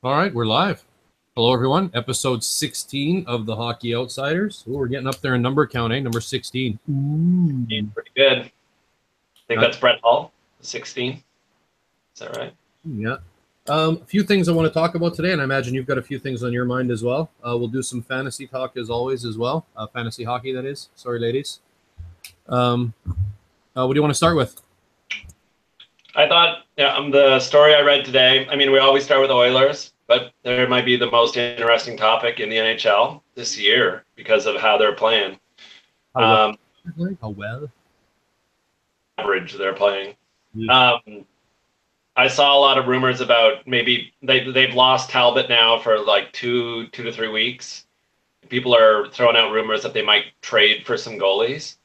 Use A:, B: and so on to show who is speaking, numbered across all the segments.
A: All right, we're live. Hello, everyone. Episode 16 of the Hockey Outsiders. Ooh, we're getting up there in number count, eh? Number 16.
B: He's
A: Ooh.
B: pretty good. I think
A: Uh,
B: that's Brett Hall, 16. Is that right?
A: yeah. A few things I want to talk about today, and I imagine you've got a few things on your mind as well. We'll do some fantasy talk as always as well. Fantasy hockey, that is. Sorry, ladies. Um, what do you want to start with?
B: I thought the story I read today. I mean, we always start with Oilers, but there might be the most interesting topic in the NHL this year because of how they're playing.
A: How well?
B: Um,
A: How well?
B: Average they're playing.
A: Yeah.
B: Um, I saw a lot of rumors about maybe they've lost Talbot now for like two to 3 weeks. People are throwing out rumors that they might trade for some goalies.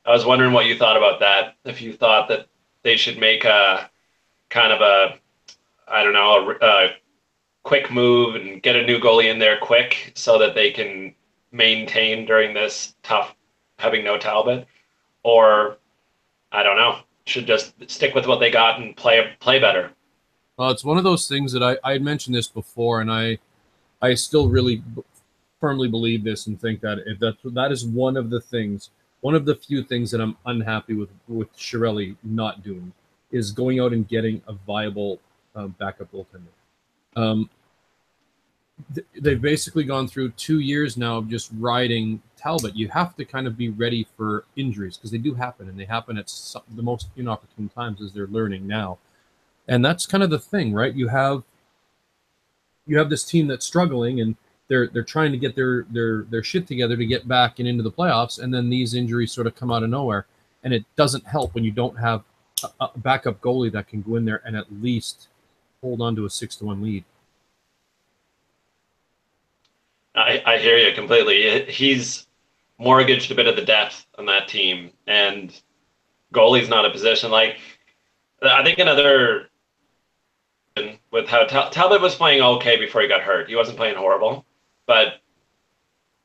B: I was wondering what you thought about that. If you thought that they should make a kind of a, I don't know, a quick move and get a new goalie in there quick so that they can maintain during this tough having no Talbot, or I don't know, should just stick with what they got and play better.
A: It's one of those things that I had mentioned this before, and I still really firmly believe this and think that if that is one of the things, one of the few things that I'm unhappy with Chiarelli not doing is going out and getting a viable backup goaltender. Um, they've basically gone through 2 years now of just riding Talbot. You have to kind of be ready for injuries because they do happen, and they happen at the most inopportune times as they're learning now. And that's kind of the thing, right? You have this team that's struggling and they're trying to get their shit together to get back and into the playoffs, and then these injuries sort of come out of nowhere, and it doesn't help when you don't have a backup goalie that can go in there and at least hold on to a 6-1 lead.
B: I hear you completely. He's mortgaged a bit of the depth on that team, and goalie's not a position like I think another with how Talbot was playing okay before he got hurt. He wasn't playing horrible, but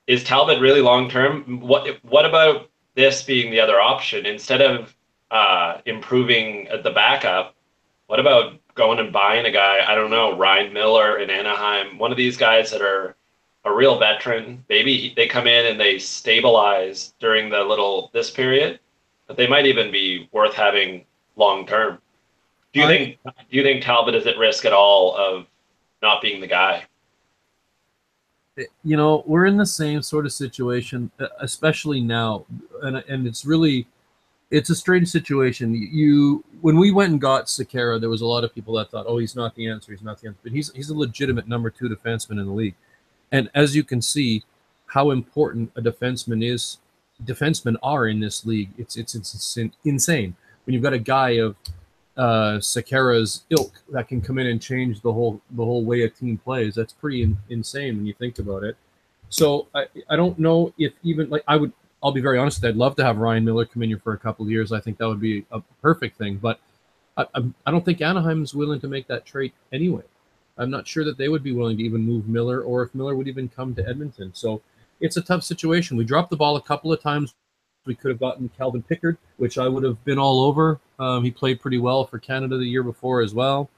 B: is Talbot really long term? What about this being the other option instead of improving the backup? What about going and buying a guy? I don't know, Ryan Miller in Anaheim, one of these guys that are a real veteran. Maybe they come in and they stabilize during the little this period, but they might even be worth having long term.
A: I
B: Do you think Talbot is at risk at all of not being the guy?
A: we're in the same sort of situation, especially now, and it's a strange situation. You when we went and got Sekera, there was a lot of people that thought, "Oh, he's not the answer. He's not the answer." But he's a legitimate number two defenseman in the league. And as you can see, how important a defensemen are in this league. It's insane when you've got a guy of Sekera's ilk that can come in and change the whole way a team plays. That's pretty insane when you think about it. So I don't know if even like I'll be very honest. I'd love to have Ryan Miller come in here for a couple of years. I think that would be a perfect thing. But I don't think Anaheim's willing to make that trade anyway. I'm not sure that they would be willing to even move Miller, or if Miller would even come to Edmonton. So it's a tough situation. We dropped the ball a couple of times. We could have gotten Calvin Pickard, which I would have been all over. He played pretty well for Canada the year before as well,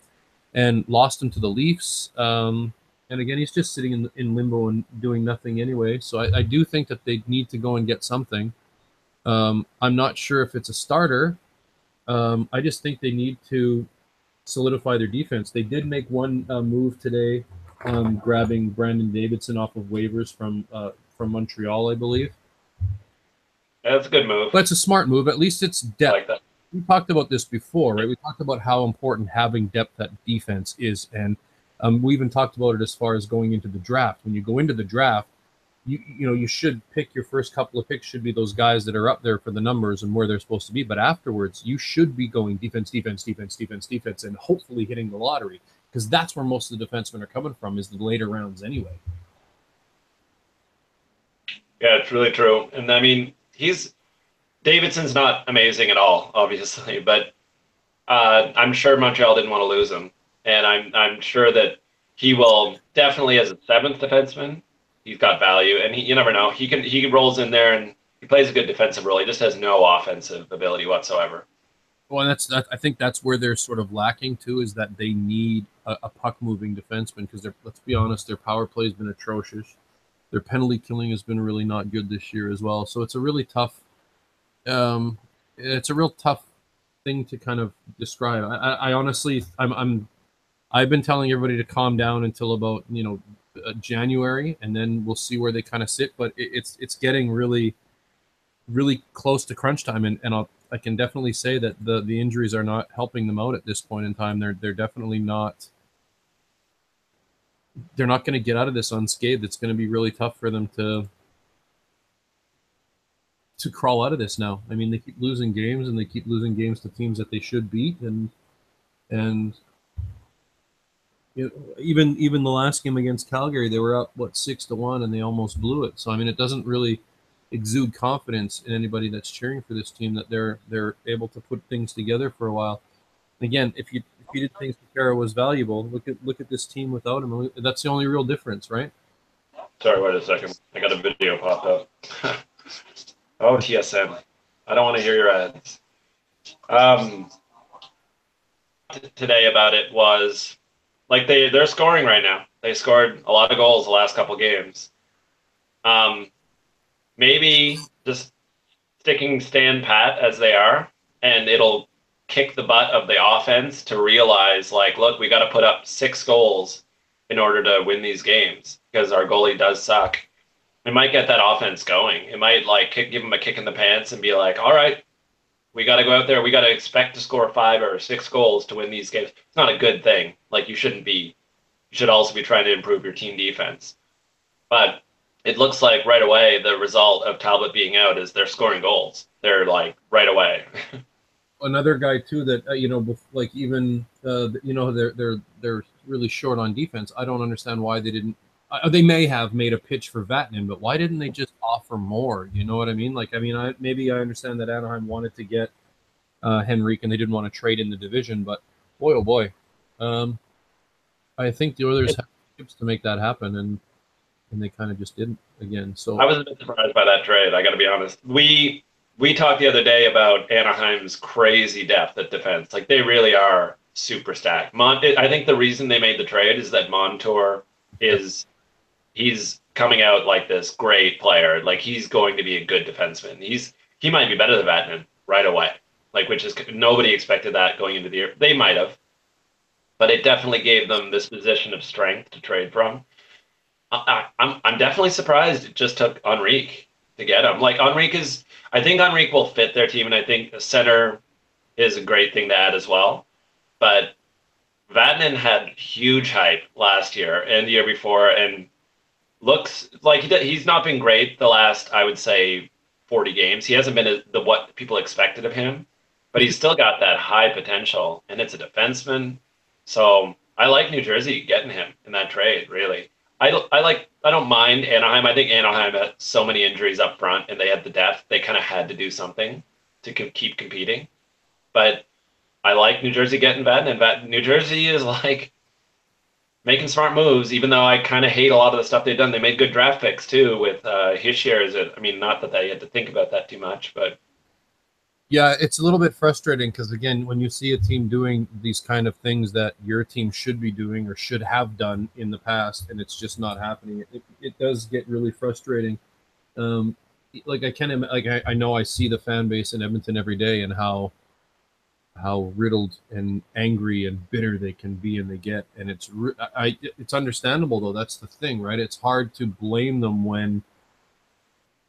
A: and lost him to the Leafs. And again, he's just sitting in limbo and doing nothing anyway. So I do think that they need to go and get something. I'm not sure if it's a starter. I just think they need to solidify their defense. They did make one move today, grabbing Brandon Davidson off of waivers from Montreal, I believe.
B: Yeah, that's a good move.
A: But it's a smart move. At least it's
B: I
A: depth.
B: like that.
A: We talked about this before, right? We talked about how important having depth at defense is, and we even talked about it as far as going into the draft. When you go into the draft, you should pick your first couple of picks should be those guys that are up there for the numbers and where they're supposed to be. But afterwards, you should be going defense, defense, defense, defense, defense, and hopefully hitting the lottery because that's where most of the defensemen are coming from is the later rounds anyway.
B: Yeah, it's really true. And I mean, he's Davidson's not amazing at all, obviously, but I'm sure Montreal didn't want to lose him, and I'm sure that he will definitely as a seventh defenseman. He's got value, and you never know. He rolls in there and he plays a good defensive role. He just has no offensive ability whatsoever.
A: Well, I think that's where they're sort of lacking too, is that they need a puck moving defenseman because let's be honest, their power play has been atrocious. Their penalty killing has been really not good this year as well. So um, it's a real tough thing to kind of describe. I honestly, I've been telling everybody to calm down until about January, and then we'll see where they kind of sit. But it's getting really really close to crunch time, and I can definitely say that the injuries are not helping them out at this point in time. They're definitely not. They're not going to get out of this unscathed. It's going to be really tough for them to crawl out of this now. I mean, they keep losing games, and they keep losing games to teams that they should beat, and even the last game against Calgary, they were up 6-1, and they almost blew it. So I mean, it doesn't really exude confidence in anybody that's cheering for this team that they're able to put things together for a while. Again, if you did think Sekera was valuable, look at this team without him. That's the only real difference, right?
B: Sorry, wait a second. I got a video popped up. Oh, TSN. I don't want to hear your ads. Today about it was like they're scoring right now. They scored a lot of goals the last couple games. Maybe just stand pat as they are, and it'll kick the butt of the offense to realize, like, look, we got to put up 6 goals in order to win these games because our goalie does suck. It might get that offense going. It might give them a kick in the pants and be like, all right, we got to go out there. We got to expect to score 5 or 6 goals to win these games. It's not a good thing. Like, you should also be trying to improve your team defense. But it looks like right away the result of Talbot being out is they're scoring goals. They're like right away.
A: Another guy too that they're really short on defense. I don't understand why they didn't. They may have made a pitch for Vatanen, but why didn't they just offer more? You know what I mean? Maybe I understand that Anaheim wanted to get Henrique and they didn't want to trade in the division, but boy, oh boy, I think the Oilers have chips to make that happen, and they kind of just didn't again. So
B: I was a bit surprised by that trade. I got to be honest. We talked the other day about Anaheim's crazy depth at defense. Like, they really are super stacked. I think the reason they made the trade is that Montour he's coming out like this great player. Like, he's going to be a good defenseman. He might be better than Vatanen right away. Like, which is nobody expected that going into the year. They might have, but it definitely gave them this position of strength to trade from. I'm definitely surprised it just took Henrique to get him. Like, I think Henrique will fit their team, and I think the center is a great thing to add as well. But Vatanen had huge hype last year and the year before, and looks like he's not been great the last, I would say, 40 games. He hasn't been what people expected of him, but he's still got that high potential, and it's a defenseman. So I like New Jersey getting him in that trade, really. I don't mind Anaheim. I think Anaheim had so many injuries up front, and they had the depth. They kind of had to do something to keep competing. But I like New Jersey getting Vatanen. And New Jersey is like making smart moves, even though I kind of hate a lot of the stuff they've done. They made good draft picks too with Hischier. I mean, not that they had to think about that too much, but
A: yeah, it's a little bit frustrating because, again, when you see a team doing these kind of things that your team should be doing or should have done in the past, and it's just not happening, it does get really frustrating. Like, I know I see the fan base in Edmonton every day and how riddled and angry and bitter they can be and they get, and it's understandable though. That's the thing, right? It's hard to blame them when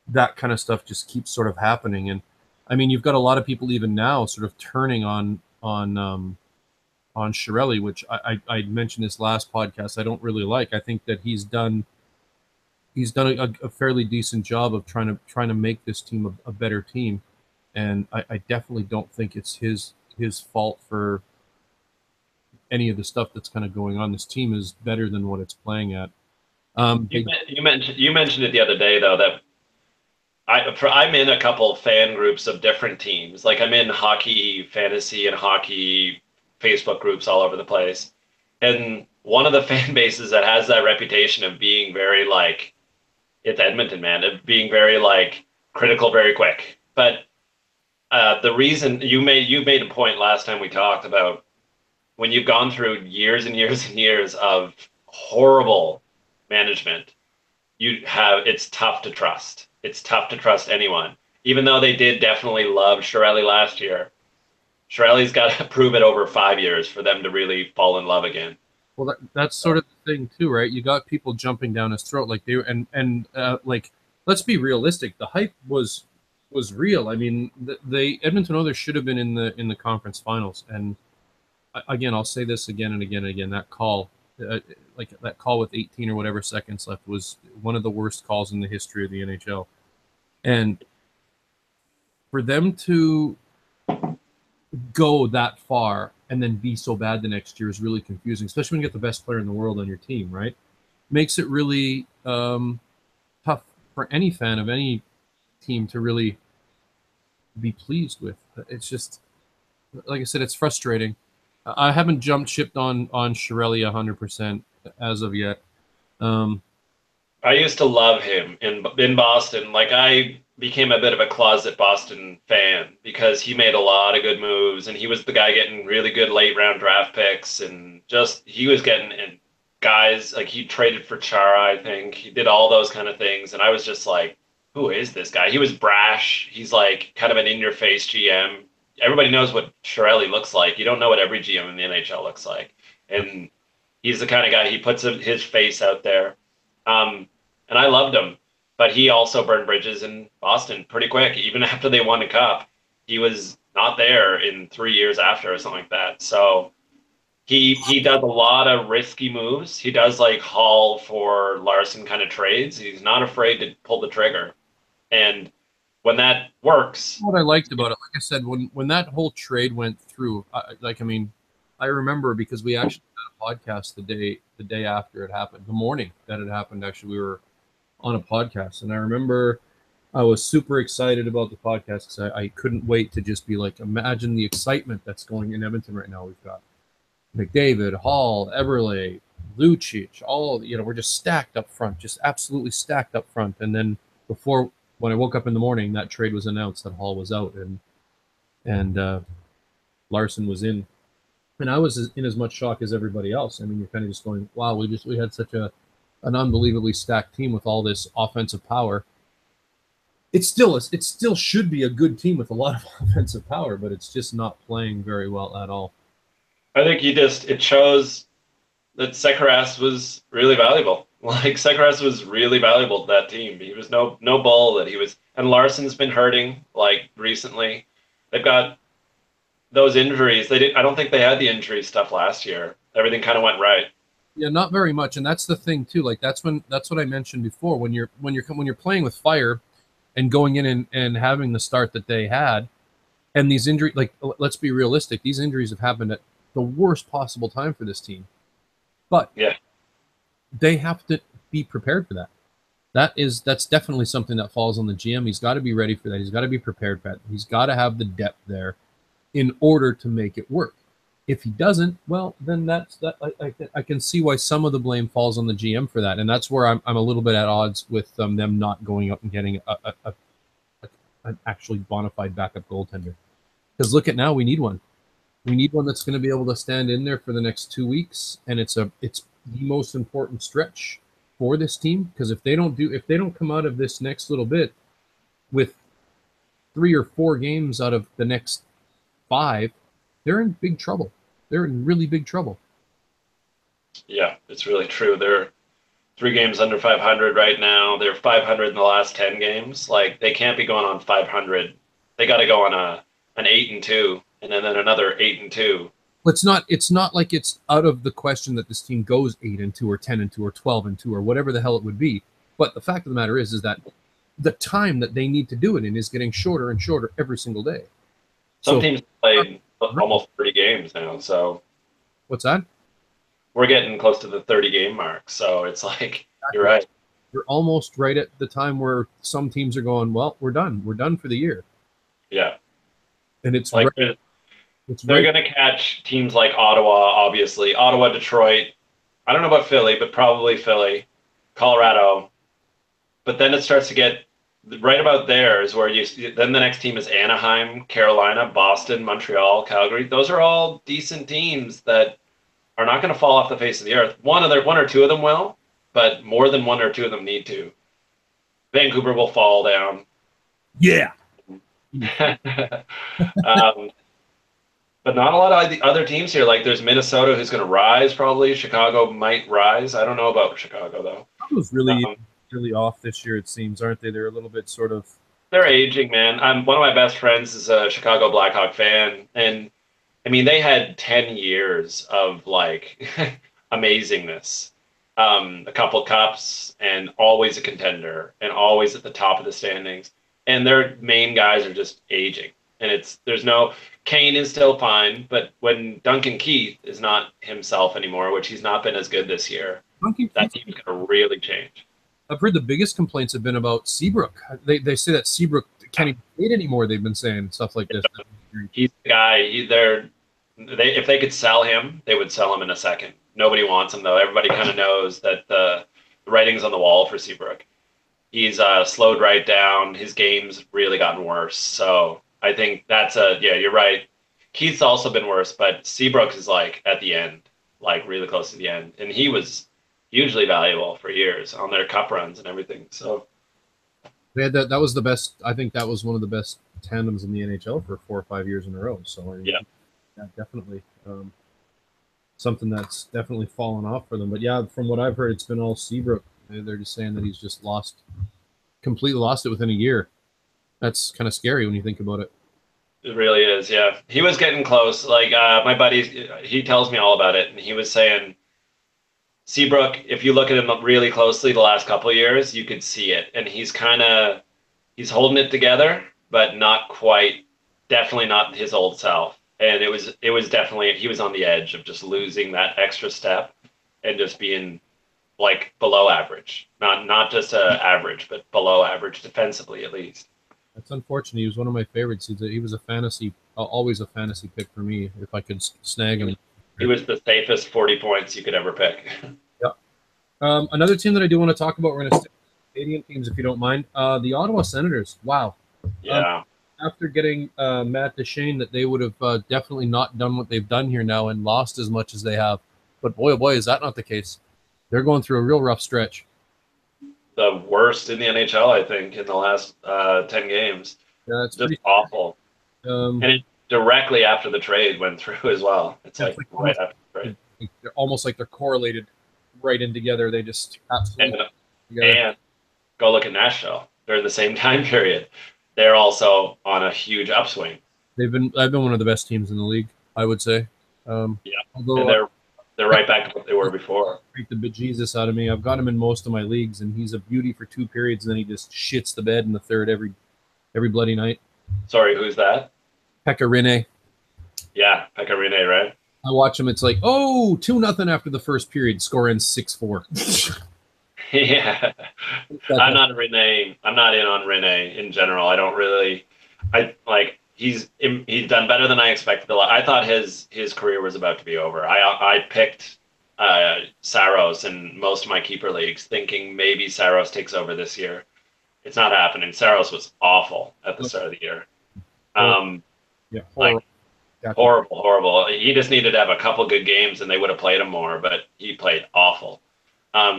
A: that kind of stuff just keeps sort of happening. And I mean, you've got a lot of people even now sort of turning on Chiarelli, which I mentioned this last podcast. I don't really like. I think that he's done a fairly decent job of trying to make this team a better team, and I definitely don't think it's his fault for any of the stuff that's kind of going on. This team is better than what it's playing at.
B: You mentioned it the other day though that I'm in a couple fan groups of different teams. Like, I'm in hockey fantasy and hockey Facebook groups all over the place. And one of the fan bases that has that reputation of being very it's Edmonton, man, of being very critical very quick. But the reason you made a point last time we talked about when you've gone through years and years and years of horrible management, it's tough to trust. It's tough to trust anyone. Even though they did definitely love Shirelli last year, Shirelli's got to prove it over 5 years for them to really fall in love again.
A: Well, that's sort of the thing too, right? You got people jumping down his throat like they were, and like let's be realistic. The hype was real. I mean, the Edmonton Oilers should have been in the conference finals. And again, I'll say this again and again and again. That call, like that call with 18 or whatever seconds left, was one of the worst calls in the history of the NHL. And for them to go that far and then be so bad the next year is really confusing, especially when you get the best player in the world on your team, right? Makes it really tough for any fan of any team to really be pleased with. It's just, like I said, it's frustrating. I haven't jumped shipped on Shirelli 100% as of yet.
B: I used to love him in Boston. Like I became a bit of a closet Boston fan because he made a lot of good moves and he was the guy getting really good late round draft picks and just he was getting in guys like he traded for Chara, I think. He did all those kind of things and I was just like, who is this guy? He was brash. He's like kind of an in-your-face GM. Everybody knows what Shirelli looks like. You don't know what every GM in the NHL looks like. And he's the kind of guy, he puts his face out there. And I loved him. But he also burned bridges in Boston pretty quick. Even after they won the cup, he was not there in 3 years after or something like that. So he does a lot of risky moves. He does like Hall for Larson kind of trades. He's not afraid to pull the trigger. And when that works,
A: what I liked about it, like I said, when that whole trade went through, I remember because we actually had a podcast the day after it happened, the morning that it happened. Actually, we were on a podcast, and I remember I was super excited about the podcast because I couldn't wait to just be like, imagine the excitement that's going in Edmonton right now. We've got McDavid, Hall, Eberle, Lucic, all, we're just stacked up front, just absolutely stacked up front. And then when I woke up in the morning, that trade was announced that Hall was out and Larson was in, and I was in as much shock as everybody else. I mean, you're kind of just going, wow, we had such an unbelievably stacked team with all this offensive power. It still should be a good team with a lot of offensive power, but it's just not playing very well at all.
B: I think it shows that Sekaras was really valuable. Like Sekaras was really valuable to that team. He was no bull that he was, and Larson's been hurting like recently. They've got those injuries. I don't think they had the injury stuff last year. Everything kind of went right.
A: Yeah, not very much, and that's the thing too. Like that's what I mentioned before. When you're playing with fire, and going in and having the start that they had, and these injuries, like let's be realistic, these injuries have happened at the worst possible time for this team. But
B: yeah,
A: they have to be prepared for that. That's definitely something that falls on the GM. He's got to be ready for that. He's got to be prepared for that. He's got to have the depth there in order to make it work. If he doesn't, well, then I can see why some of the blame falls on the GM for that, and that's where I'm a little bit at odds with them not going up and getting an actually bona fide backup goaltender. Because look at now, we need one. We need one that's going to be able to stand in there for the next 2 weeks, and it's the most important stretch for this team. Because if they don't come out of this next little bit with 3 or 4 games out of the next 5, they're in big trouble. They're in really big trouble.
B: Yeah, it's really true. They're 3 games under 500 right now. They're 500 in the last 10 games. Like they can't be going on 500. They got to go on an 8-2, and then another 8-2.
A: It's not like it's out of the question that this team goes 8-2 or 10-2 or 12-2 or whatever the hell it would be. But the fact of the matter is that the time that they need to do it in is getting shorter and shorter every single day.
B: Some teams played almost 30 games now, so.
A: What's that?
B: We're getting close to the 30-game mark, so it's like, you're right.
A: You're almost right at the time where some teams are going, well, we're done. We're done for the year.
B: Yeah.
A: And it's
B: like they're going to catch teams like Ottawa, obviously. Ottawa, Detroit. I don't know about Philly, but probably Philly. Colorado. But then it starts to get right about there is where then the next team is Anaheim, Carolina, Boston, Montreal, Calgary. Those are all decent teams that are not going to fall off the face of the earth. One or two of them will, but more than one or two of them need to. Vancouver will fall down.
A: Yeah.
B: But not a lot of the other teams here. Like there's Minnesota who's going to rise probably. Chicago might rise. I don't know about Chicago though.
A: Chicago's really off this year, it seems, aren't they? They're a little bit sort of.
B: They're aging, man. One of my best friends is a Chicago Blackhawk fan, and I mean they had 10 years of like amazingness. A couple cups and always a contender and always at the top of the standings. And their main guys are just aging. And there's no Kane is still fine, but when Duncan Keith is not himself anymore, which he's not been as good this year, that team's going to really change.
A: I've heard the biggest complaints have been about Seabrook. They say that Seabrook can't even skate anymore. They've been saying stuff like this.
B: He's the guy. If they could sell him, they would sell him in a second. Nobody wants him though. Everybody kind of knows that the writing's on the wall for Seabrook. He's slowed right down. His game's really gotten worse. So I think yeah, you're right. Keith's also been worse, but Seabrook is like at the end, like really close to the end. And he was hugely valuable for years on their cup runs and everything. So
A: they had that was the best. I think that was one of the best tandems in the NHL for 4 or 5 years in a row. So yeah, definitely. Something that's definitely fallen off for them. But yeah, from what I've heard, it's been all Seabrook. They're just saying that he's just completely lost it within a year. That's kind of scary when you think about it.
B: It really is, yeah. He was getting close. Like my buddy, he tells me all about it, and he was saying Seabrook, if you look at him really closely the last couple of years, you could see it. And he's holding it together, but not quite, definitely not his old self. And it was definitely, he was on the edge of just losing that extra step and just being like below average, not just average, but below average defensively at least.
A: That's unfortunate. He was one of my favorites. He was always a fantasy pick for me if I could snag him.
B: He was the safest 40 points you could ever pick.
A: Yeah. Another team that I do want to talk about, we're going to stick with Canadian teams if you don't mind. The Ottawa Senators. Wow.
B: Yeah.
A: After getting Matt Duchene, that they would have definitely not done what they've done here now and lost as much as they have. But boy, oh boy, is that not the case. They're going through a real rough stretch.
B: The worst in the NHL, I think, in the last 10 games.
A: Yeah, it's
B: just awful. And it directly after the trade went through as well. It's like right after the trade.
A: They're almost like they're correlated right in together. They just absolutely
B: and go look at Nashville. They're in the same time period. They're also on a huge upswing.
A: I've been one of the best teams in the league, I would say.
B: Yeah, although, and they're right back to what they were before.
A: Freak the bejesus out of me. I've got him in most of my leagues, and he's a beauty for 2 periods, and then he just shits the bed in the third every bloody night.
B: Sorry, who's that?
A: Pekka Rinne.
B: Yeah, Pekka Rinne, right?
A: I watch him. It's like, 2-0 after the first period. Score ends 6-4.
B: Yeah, I'm not in on Rinne in general. I don't really. He's done better than I expected. I thought his career was about to be over. I picked Saros in most of my keeper leagues, thinking maybe Saros takes over this year. It's not happening. Saros was awful at the start of the year. Horrible. He just needed to have a couple good games, and they would have played him more. But he played awful.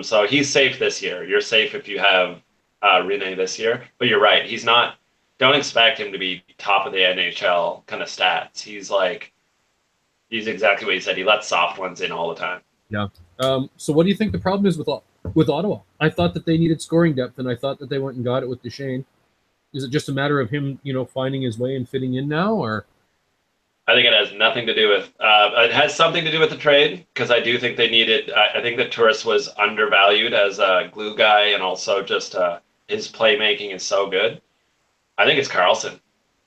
B: So he's safe this year. You're safe if you have Rinne this year. But you're right. He's not. Don't expect him to be top of the NHL kind of stats. He's exactly what he said. He lets soft ones in all the time.
A: Yeah. So what do you think the problem is with Ottawa? I thought that they needed scoring depth, and I thought that they went and got it with Duchene. Is it just a matter of him, finding his way and fitting in now, or?
B: I think it has nothing to do with. It has something to do with the trade because I do think they needed. I think that Turris was undervalued as a glue guy, and also just his playmaking is so good. I think it's Karlsson.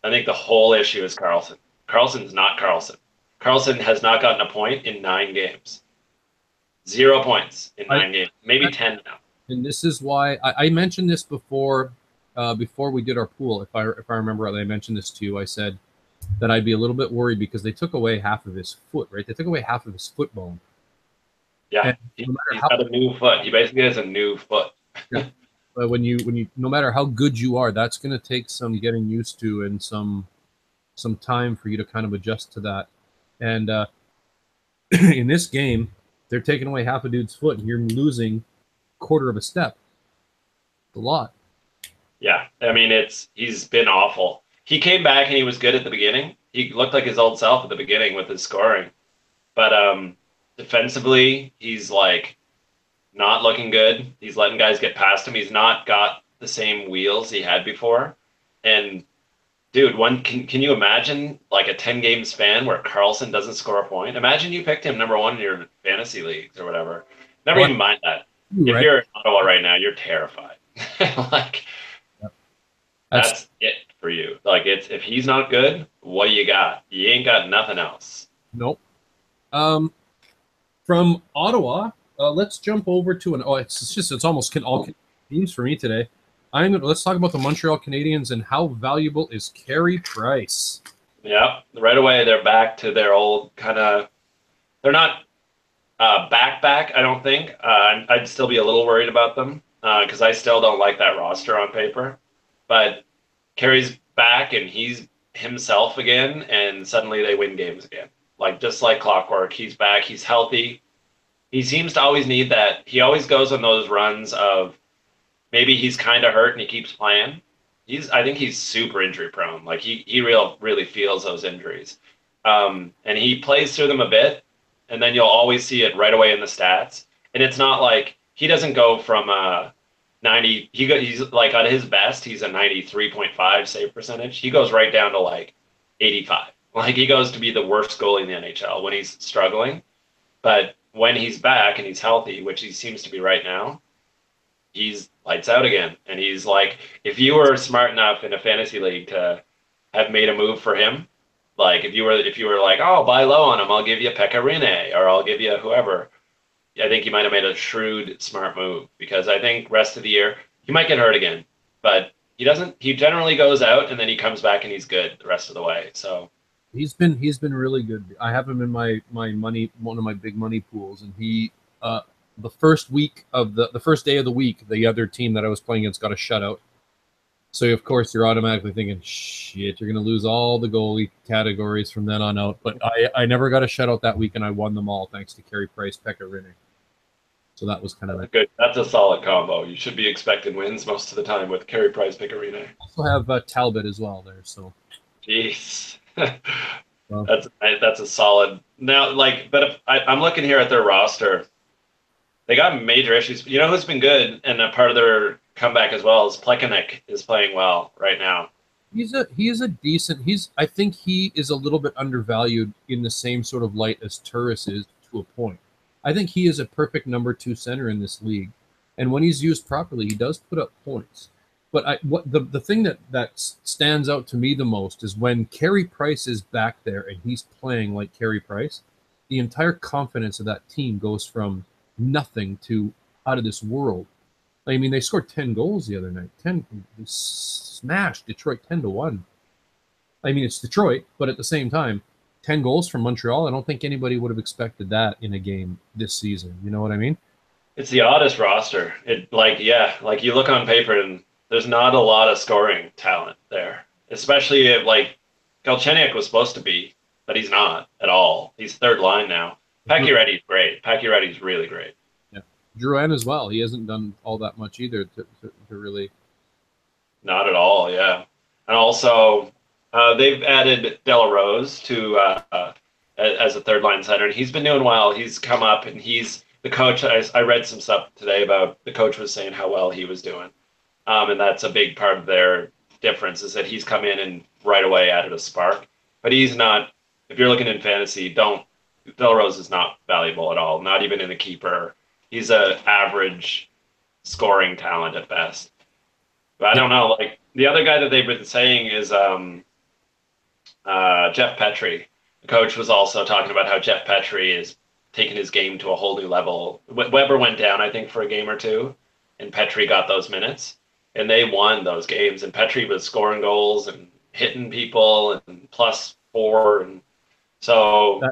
B: I think the whole issue is Karlsson. Karlsson's not Karlsson. Karlsson has not gotten a point in 9 games. 0 points in 9 games, maybe 10 now.
A: And this is why I mentioned this before we did our pool. If I remember rightly, I mentioned this to you. I said that I'd be a little bit worried because they took away half of his foot, right? They took away half of his foot bone.
B: Yeah, he's got a new foot. He basically has a new foot.
A: Yeah. when you no matter how good you are, that's going to take some getting used to and some time for you to kind of adjust to that. And in this game, they're taking away half a dude's foot, and you're losing quarter of a step. It's a lot.
B: Yeah, I mean he's been awful. He came back and he was good at the beginning. He looked like his old self at the beginning with his scoring, but defensively, he's like not looking good. He's letting guys get past him. He's not got the same wheels he had before. And dude, can you imagine like a 10-game span where Carlson doesn't score a point? Imagine you picked him number 1 in your fantasy leagues or whatever. Never even mind that. If you're in Ottawa right now, you're terrified. Like that's it for you. Like if he's not good, what do you got? You ain't got nothing else.
A: Nope. From Ottawa, let's jump over to it's almost all teams for me today. Let's talk about the Montreal Canadiens and how valuable is Carey Price.
B: Yeah, right away they're back to their old kind of. They're not back. I don't think. I'd still be a little worried about them because I still don't like that roster on paper. But Carey's back and he's himself again, and suddenly they win games again. Like just like clockwork, he's back. He's healthy. He seems to always need that. He always goes on those runs of maybe he's kind of hurt and he keeps playing. I think he's super injury prone. Like he really feels those injuries, and he plays through them a bit, and then you'll always see it right away in the stats. And it's not like he doesn't go from 90. He's like at his best, he's a 93.5 save percentage. He goes right down to like 85. Like he goes to be the worst goalie in the NHL when he's struggling. But when he's back and he's healthy, which he seems to be right now, he's lights out again. And he's like, if you were smart enough in a fantasy league to have made a move for him, like if you were like, oh, buy low on him, I'll give you Pekka Rinne or I'll give you whoever. I think you might have made a shrewd, smart move because I think rest of the year he might get hurt again, but he doesn't. He generally goes out and then he comes back and he's good the rest of the way. So
A: he's been really good. I have him in my money, one of my big money pools, and he the first week of the first day of the week, the other team that I was playing against got a shutout. So of course you're automatically thinking, shit, you're gonna lose all the goalie categories from then on out. But I never got a shutout that week, and I won them all thanks to Carey Price, Pekka Rinne. So that was kind of
B: good. That's a solid combo. You should be expecting wins most of the time with Carey Price, Pekka Rinne.
A: Also have Talbot as well there. So,
B: jeez, that's a solid. Now, like, but if I'm looking here at their roster, they got major issues. You know who's been good and a part of their comeback as well is Plekanec is playing well right now.
A: He is a decent. I think he is a little bit undervalued in the same sort of light as Turris is to a point. I think he is a perfect number 2 center in this league, and when he's used properly, he does put up points. But the thing that stands out to me the most is when Carey Price is back there and he's playing like Carey Price, the entire confidence of that team goes from nothing to out of this world. I mean, they scored 10 goals the other night. They smashed Detroit 10-1. I mean, it's Detroit, but at the same time, 10 goals from Montreal, I don't think anybody would have expected that in a game this season. You know what I mean?
B: It's the oddest roster. Like you look on paper and there's not a lot of scoring talent there. Especially if like Galchenyuk was supposed to be, but he's not at all. He's third line now. Pacioretty's great. Pacioretty's really great.
A: Yeah. Drouin as well. He hasn't done all that much either to really.
B: Not at all, yeah. And also they've added Delarose to as a third line center, and he's been doing well. He's come up, and he's the coach. I read some stuff today about the coach was saying how well he was doing, and that's a big part of their difference is that he's come in and right away added a spark. But he's not. If you're looking in fantasy, Delarose is not valuable at all. Not even in a keeper. He's an average scoring talent at best. But I don't know. Like the other guy that they've been saying is Jeff Petrie. The coach was also talking about how Jeff Petrie is taking his game to a whole new level. Weber went down, I think, for a game or two, and Petrie got those minutes, and they won those games. And Petrie was scoring goals and hitting people and +4, and so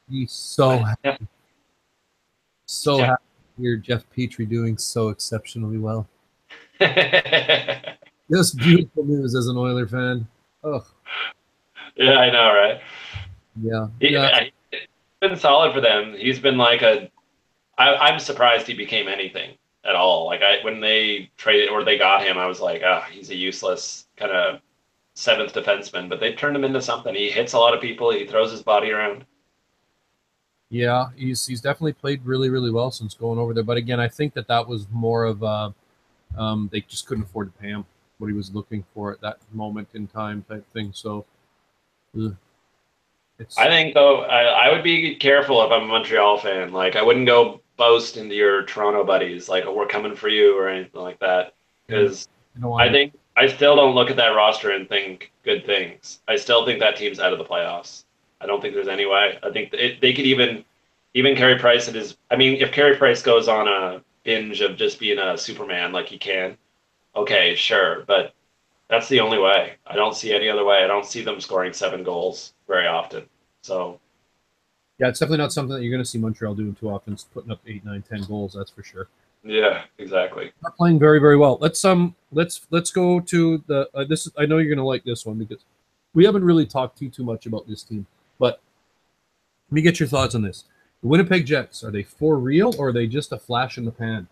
A: he's so happy. So happy to hear Jeff Petrie doing so exceptionally well.
B: Yeah,
A: Just beautiful news as an Oiler fan. Oh,
B: I know, right?
A: yeah,
B: He,
A: yeah.
B: he's been solid for them. He's been like I'm surprised he became anything at all. Like when they traded or they got him, I was like, ah, he's a useless kind of seventh defenseman. But they turned him into something. He hits a lot of people. He throws his body around.
A: Yeah, he's definitely played really really well since going over there. But again, I think that was more of they just couldn't afford to pay him what he was looking for at that moment in time type thing. So ugh, it's
B: I think though, I would be careful if I'm a Montreal fan. Like I wouldn't go boast into your Toronto buddies like, oh, we're coming for you or anything like that.
A: yeah, you
B: Because
A: don't want
B: I
A: to.
B: think I still don't look at that roster and think good things. I still think that team's out of the playoffs. I don't think there's any way. I think they could even Carey Price. It is. I mean, if Carey Price goes on a binge of just being a Superman like he can, okay, sure, but that's the only way. I don't see any other way. I don't see them scoring 7 goals very often. So
A: Yeah, it's definitely not something that you're going to see Montreal doing too often. It's putting up 8, 9, 10 goals. That's for sure.
B: yeah, exactly.
A: Not playing very very well. Let's go to the this. I know you're going to like this one because we haven't really talked too much about this team, but let me get your thoughts on this. The Winnipeg Jets, are they for real or are they just a flash in the pan?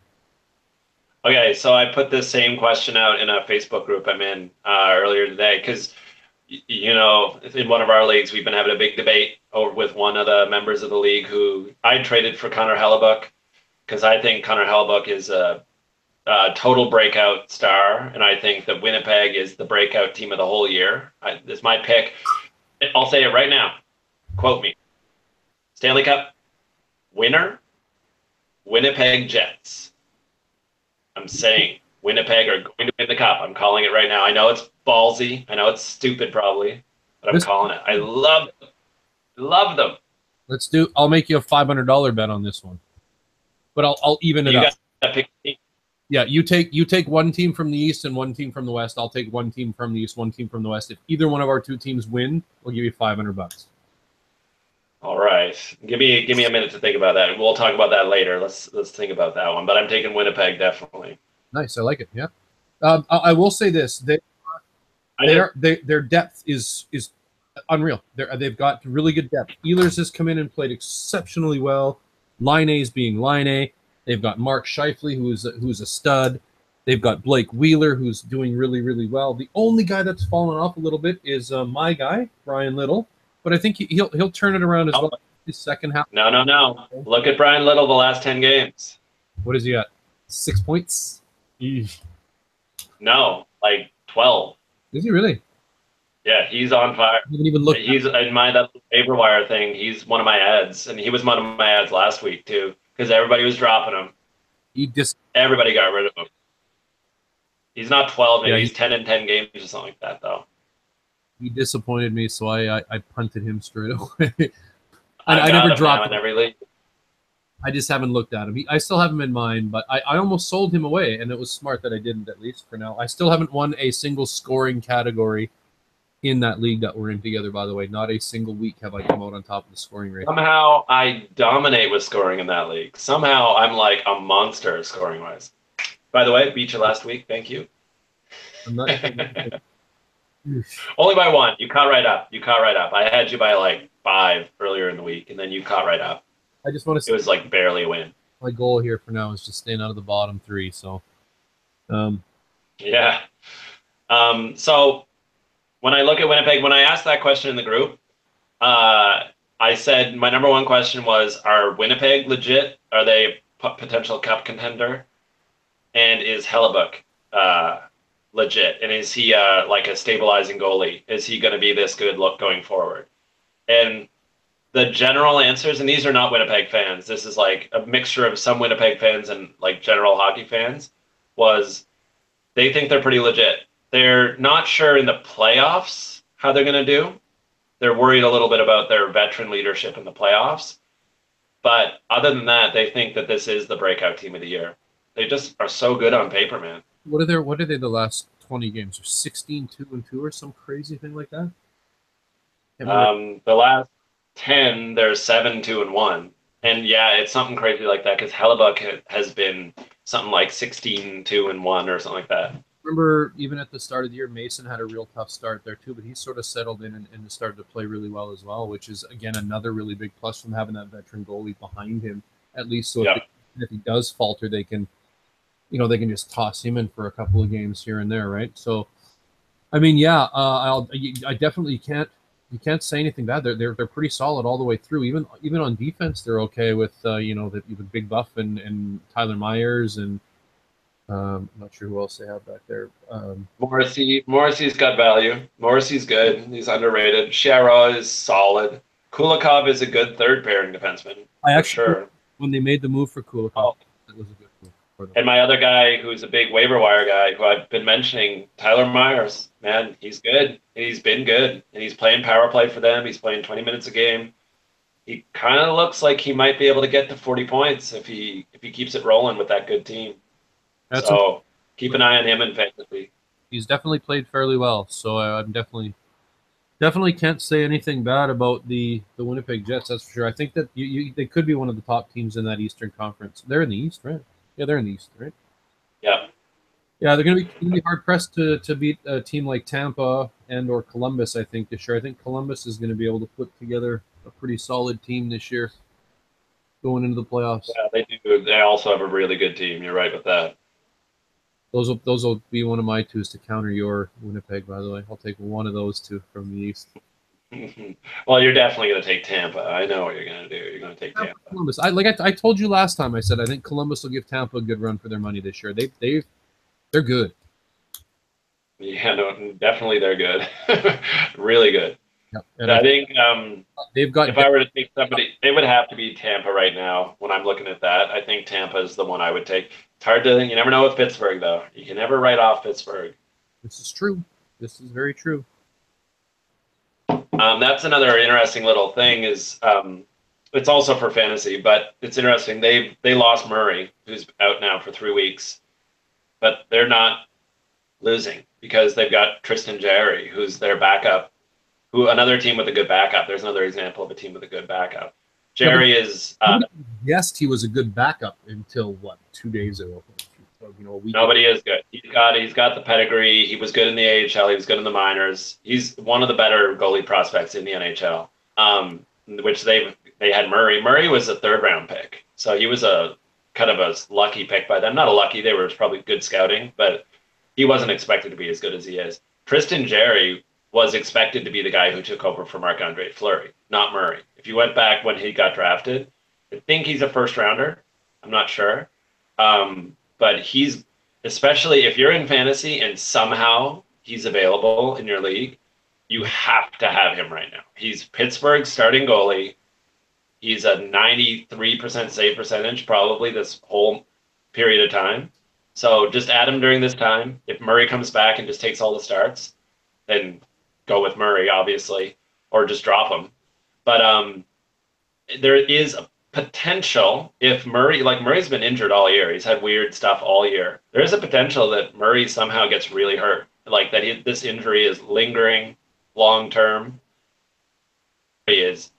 B: Okay, so I put this same question out in a Facebook group I'm in earlier today because in one of our leagues we've been having a big debate over with one of the members of the league who I traded for Connor Hellebuck because I think Connor Hellebuck is a total breakout star, and I think that Winnipeg is the breakout team of the whole year. This is my pick. I'll say it right now. Quote me: Stanley Cup winner, Winnipeg Jets. I'm saying Winnipeg are going to win the cup. I'm calling it right now. I know it's ballsy. I know it's stupid probably, but I'm
A: This
B: calling it. I love them.
A: let's do. I'll make you a $500 bet on this one, but I'll even it
B: You
A: up.
B: got to pick a team.
A: Yeah, you take one team from the East and one team from the West. I'll take one team from the East, one team from the West. If either one of our two teams win, we'll give you $500.
B: All right. Give me a minute to think about that. We'll talk about that later. Let's think about that one. But I'm taking Winnipeg definitely.
A: Nice, I like it. Yeah, I will say this: their depth is unreal. They've got really good depth. Ehlers has come in and played exceptionally well. Laine's being Laine. They've got Mark Scheifele, who's a stud. They've got Blake Wheeler, who's doing really, really well. The only guy that's fallen off a little bit is my guy, Brian Little. But I think he'll turn it around as well. His second half.
B: No. Look at Brian Little the last 10 games.
A: What has he got? 6 points? Eesh.
B: No, like 12.
A: Is he really?
B: Yeah, he's on fire.
A: I haven't even looked.
B: He's in my that waiver wire thing. He's one of my ads, and he was one of my ads last week too, because everybody was dropping him. Everybody got rid of him. He's not 12, maybe he's 10 in 10 games or something like that, though.
A: He disappointed me, so I punted him straight away.
B: I
A: I
B: got
A: never
B: him
A: dropped
B: now in
A: him.
B: every league.
A: I just haven't looked at him. I still have him in mind, but I almost sold him away, and it was smart that I didn't, at least for now. I still haven't won a single scoring category in that league that we're in together, by the way. Not a single week have I come out on top of the scoring rate.
B: Somehow I dominate with scoring in that league. Somehow I'm like a monster scoring wise. By the way, beat you last week. Thank you.
A: I'm not
B: Only by one. You caught right up. I had you by like 5 earlier in the week, and then you caught right up.
A: I just want to
B: It was like barely a win.
A: my goal here for now is just staying out of the bottom 3. So,
B: Yeah. So when I look at Winnipeg, when I asked that question in the group, I said my number one question was, are Winnipeg legit? Are they a potential cup contender? And is Hellebuck legit? And is he like a stabilizing goalie? Is he going to be this good look going forward? And the general answers, and these are not Winnipeg fans, this is like a mixture of some Winnipeg fans and like general hockey fans, was they think they're pretty legit. They're not sure in the playoffs how they're going to do. They're worried a little bit about their veteran leadership in the playoffs. But other than that, they think that this is the breakout team of the year. They just are so good on paper, man.
A: what are they the last 20 games? Or 16, 2-2 or some crazy thing like that?
B: The last 10, they're 7-2-1. And yeah, it's something crazy like that because Hellebuck has been something like 16-2-1 or something like that.
A: Remember, even at the start of the year, Mason had a real tough start there too, but he's sort of settled in and started to play really well as well, which is again another really big plus from having that veteran goalie behind him, at least. So if he does falter, they can, they can just toss him in for a couple of games here and there, right? So, I mean, yeah, I definitely can't. You can't say anything bad. They're pretty solid all the way through. Even on defense, they're okay with the Big Buff and Tyler Myers and I'm not sure who else they have back there.
B: Morrissey's got value. Morrissey's good. He's underrated. Shara is solid. Kulikov is a good third pairing defenseman. Sure.
A: When they made the move for Kulikov, that was a good move for them.
B: And my other guy, who's a big waiver wire guy, who I've been mentioning, Tyler Myers. Man, he's good. He's been good, and he's playing power play for them. He's playing 20 minutes a game. He kind of looks like he might be able to get to 40 points if he keeps it rolling with that good team. So keep an eye on him in fantasy.
A: He's definitely played fairly well, so I'm definitely can't say anything bad about the Winnipeg Jets. That's for sure. I think that they could be one of the top teams in that Eastern Conference. They're in the East, right? Yeah, they're in the East, right?
B: Yeah.
A: Yeah, they're going to be hard pressed to beat a team like Tampa or Columbus. I think this year. I think Columbus is going to be able to put together a pretty solid team this year, going into the playoffs.
B: Yeah, they do. They also have a really good team. You're right with that.
A: Those will be one of my twos to counter your Winnipeg, by the way. I'll take one of those two from the East.
B: Well, you're definitely going to take Tampa. I know what you're going to do. You're going to take Tampa.
A: Columbus. I told you last time. I said I think Columbus will give Tampa a good run for their money this year. They're good.
B: Yeah, no, definitely they're good. Really good.
A: Yep.
B: I think
A: they've got.
B: If I were to take somebody, it would have to be Tampa right now. When I'm looking at that, I think Tampa is the one I would take. It's hard to. You never know with Pittsburgh, though. You can never write off Pittsburgh.
A: This is true. This is very true.
B: That's another interesting little thing. Is it's also for fantasy, but it's interesting. They lost Murray, who's out now for 3 weeks, but they're not losing because they've got Tristan Jarry, who's their backup. Another team with a good backup. There's another example of a team with a good backup. Jerry is.
A: Yes, he was a good backup until 2 days ago.
B: Nobody is good. He's got the pedigree. He was good in the AHL. He was good in the minors. He's one of the better goalie prospects in the NHL. Which they had Murray. Murray was a 3rd round pick, so he was a kind of a lucky pick by them. Not a lucky. They were probably good scouting, but he wasn't expected to be as good as he is. Tristan Jarry was expected to be the guy who took over for Marc-Andre Fleury, not Murray. If you went back when he got drafted, I think he's a 1st rounder. I'm not sure. But he's, especially if you're in fantasy and somehow he's available in your league, you have to have him right now. He's Pittsburgh's starting goalie. He's a 93% save percentage probably this whole period of time. So just add him during this time. If Murray comes back and just takes all the starts, then go with Murray, obviously, or just drop him. But there is a potential if Murray's been injured all year. He's had weird stuff all year. There is a potential that Murray somehow gets really hurt, like that this injury is lingering long term. He is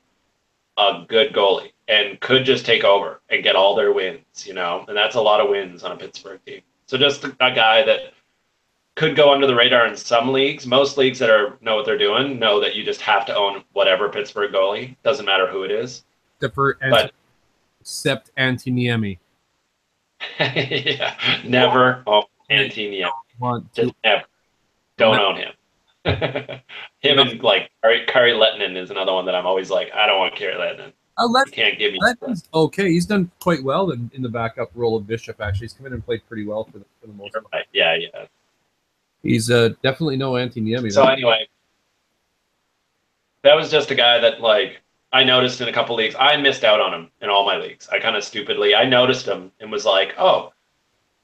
B: a good goalie and could just take over and get all their wins, and that's a lot of wins on a Pittsburgh team. So just a guy that could go under the radar in some leagues. Most leagues that know what they're doing know that you just have to own whatever Pittsburgh goalie. Doesn't matter who it is.
A: Except Antti Niemi.
B: Yeah, never own Antti Niemi. Just never. Don't own him. Him and Kari Lehtinen is another one that I'm always like, I don't want Kari Lehtinen. You can't give me.
A: Lettinen's okay. He's done quite well in the backup role of Bishop. Actually, he's come in and played pretty well for the most part.
B: Right. Yeah.
A: He's definitely no Antti Niemi.
B: So anyway, that was just a guy that I noticed in a couple leagues. I missed out on him in all my leagues. I kind of stupidly, I noticed him and was like, oh,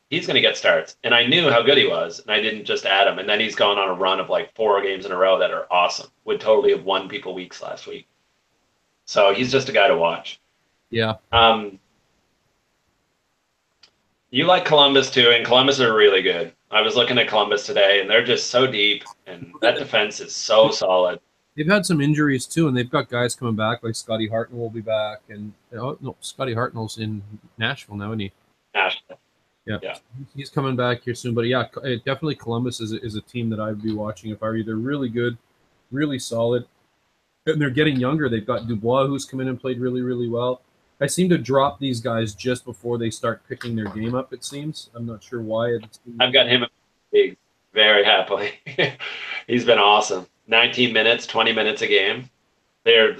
B: he's going to get starts. And I knew how good he was, and I didn't just add him. And then he's gone on a run of 4 games in a row that are awesome. Would totally have won people weeks last week. So he's just a guy to watch.
A: Yeah.
B: You like Columbus too, and Columbus are really good. I was looking at Columbus today, and they're just so deep, and that defense is so solid.
A: They've had some injuries too, and they've got guys coming back, like Scotty Hartnell will be back, and Scotty Hartnell's in Nashville now, isn't he?
B: Nashville.
A: Yeah,
B: Yeah.
A: he's coming back here soon. But yeah, definitely Columbus is a team that I'd be watching if I were you. They're really good, really solid, and they're getting younger. They've got Dubois, who's come in and played really, really well. I seem to drop these guys just before they start picking their game up. It seems. I'm not sure why.
B: I've got him in the league very happily. He's been awesome. 19 minutes, 20 minutes a game. They're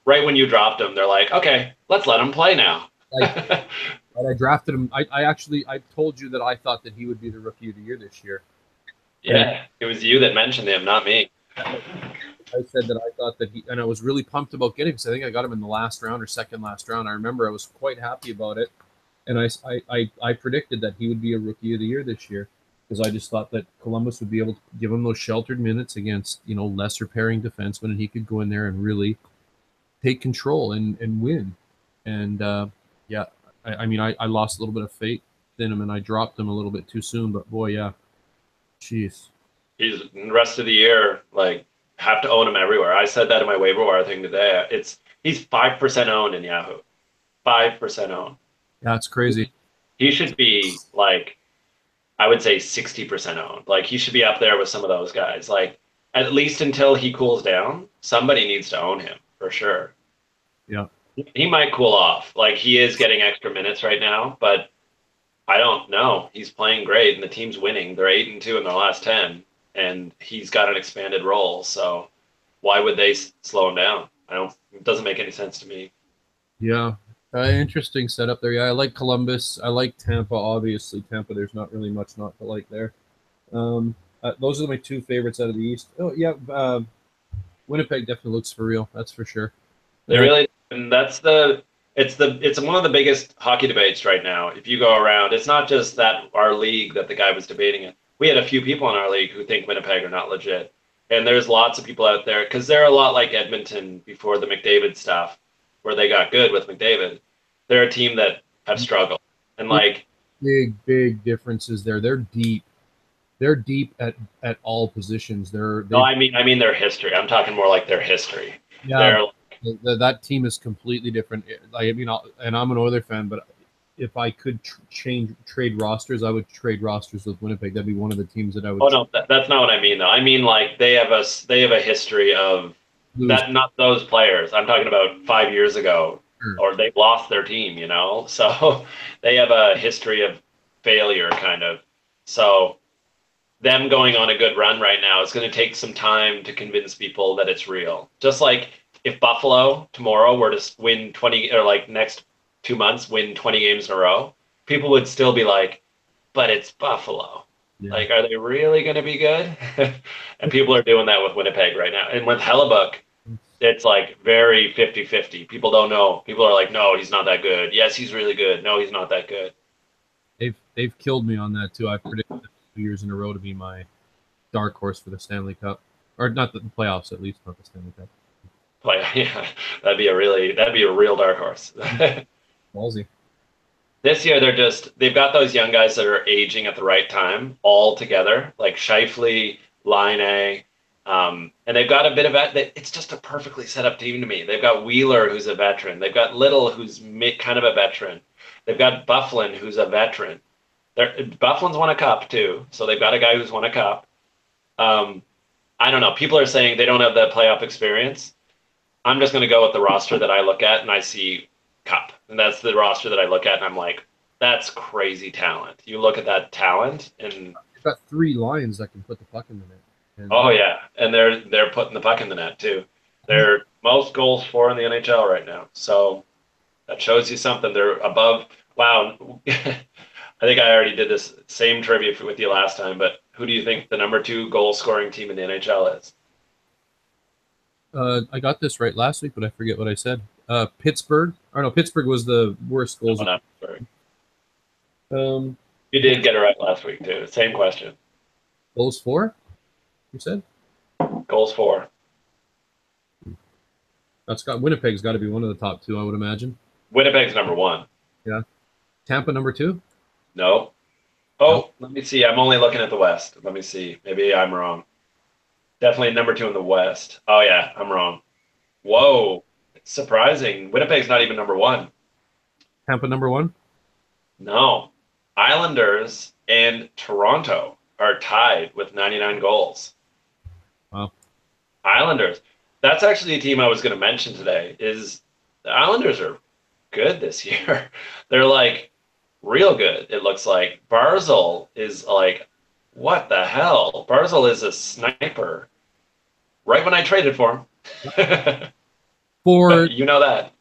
B: right when you dropped him, they're like, okay, let's let him play now.
A: Like, I drafted him. I told you that I thought that he would be the rookie of the year this year.
B: Yeah, it was you that mentioned him, not me.
A: I said that I thought that he, and I was really pumped about getting him because I think I got him in the last round or second last round. I remember I was quite happy about it, and I predicted that he would be a rookie of the year this year because I just thought that Columbus would be able to give him those sheltered minutes against lesser pairing defensemen, and he could go in there and really take control and win. And yeah, I mean I lost a little bit of faith in him, and I dropped him a little bit too soon. But boy, yeah, jeez.
B: He's the rest of the year, like, have to own him everywhere. I said that in my waiver wire thing today. He's 5% owned in Yahoo. 5% owned.
A: That's crazy.
B: He should be like, I would say 60% owned. Like, he should be up there with some of those guys. Like, at least until he cools down, somebody needs to own him for sure.
A: Yeah.
B: He might cool off. Like, he is getting extra minutes right now, but I don't know. He's playing great, and the team's winning. They're 8-2 in their last 10, and he's got an expanded role. So why would they slow him down? It doesn't make any sense to me.
A: Yeah. Interesting setup there. Yeah, I like Columbus. I like Tampa. Obviously, Tampa. There's not really much not to like there. Those are my two favorites out of the East. Oh yeah, Winnipeg definitely looks for real. That's for sure.
B: They really, and it's one of the biggest hockey debates right now. If you go around, it's not just that our league that the guy was debating it. We had a few people in our league who think Winnipeg are not legit, and there's lots of people out there because they're a lot like Edmonton before the McDavid stuff, where they got good with McDavid. They're a team that have struggled, and like
A: big differences there. They're deep. They're deep at all positions.
B: No, I mean their history. I'm talking more like their history.
A: Yeah, that team is completely different. I mean, and I'm an Oilers fan, but if I could trade rosters, I would trade rosters with Winnipeg. That'd be one of the teams that I would.
B: Oh no, that's not what I mean though. I mean like they have a history of that. Not those players. I'm talking about 5 years ago, or they've lost their team. So they have a history of failure, kind of. So them going on a good run right now is going to take some time to convince people that it's real. Just like if Buffalo tomorrow were to win 20, or like next 2 months win 20 games in a row, people would still be like, but it's Buffalo. Yeah. Like, are they really going to be good? And people are doing that with Winnipeg right now. And with Hellebuck, it's like very 50-50. People don't know. People are like, no, he's not that good. Yes, he's really good. No, he's not that good.
A: They've killed me on that too. I predicted 2 years in a row to be my dark horse for the Stanley Cup, or not the playoffs, at least not the Stanley Cup.
B: Yeah, that'd be a real dark horse.
A: Ballsy.
B: This year they've got those young guys that are aging at the right time all together, like Scheifele, Laine, and they've got a bit of it's just a perfectly set up team to me. They've got Wheeler, who's a veteran. They've got Little, who's kind of a veteran. They've got Byfuglien, who's a veteran. Byfuglien's won a cup too, so they've got a guy who's won a cup. I don't know. People are saying they don't have the playoff experience. I'm just going to go with the roster that I look at, and I see cup. And that's the roster that I look at, and I'm like, that's crazy talent. You look at that talent, and
A: you've got 3 lines that can put the puck in the net.
B: Oh yeah, and they're putting the puck in the net too. They're most goals for in the NHL right now. So that shows you something. They're above. Wow. I think I already did this same trivia with you last time, but who do you think the number 2 goal scoring team in the NHL is?
A: I got this right last week, but I forget what I said. Pittsburgh. Or no, Pittsburgh was the worst goals.
B: No, not Pittsburgh. You did get it right last week too. Same question.
A: Goals for? You said?
B: Goals for.
A: Winnipeg's got to be one of the top 2, I would imagine.
B: Winnipeg's number 1.
A: Yeah. Tampa number 2?
B: No. Oh, Let me see. I'm only looking at the West. Let me see. Maybe I'm wrong. Definitely number 2 in the West. Oh yeah, I'm wrong. Whoa. It's surprising. Winnipeg's not even number 1.
A: Tampa number 1?
B: No. Islanders and Toronto are tied with 99 goals.
A: Wow.
B: Islanders. That's actually a team I was going to mention today. Is the Islanders are good this year. They're like real good. It looks like Barzal is like, what the hell? Barzal is a sniper. Right when I traded for him.
A: For
B: You know that.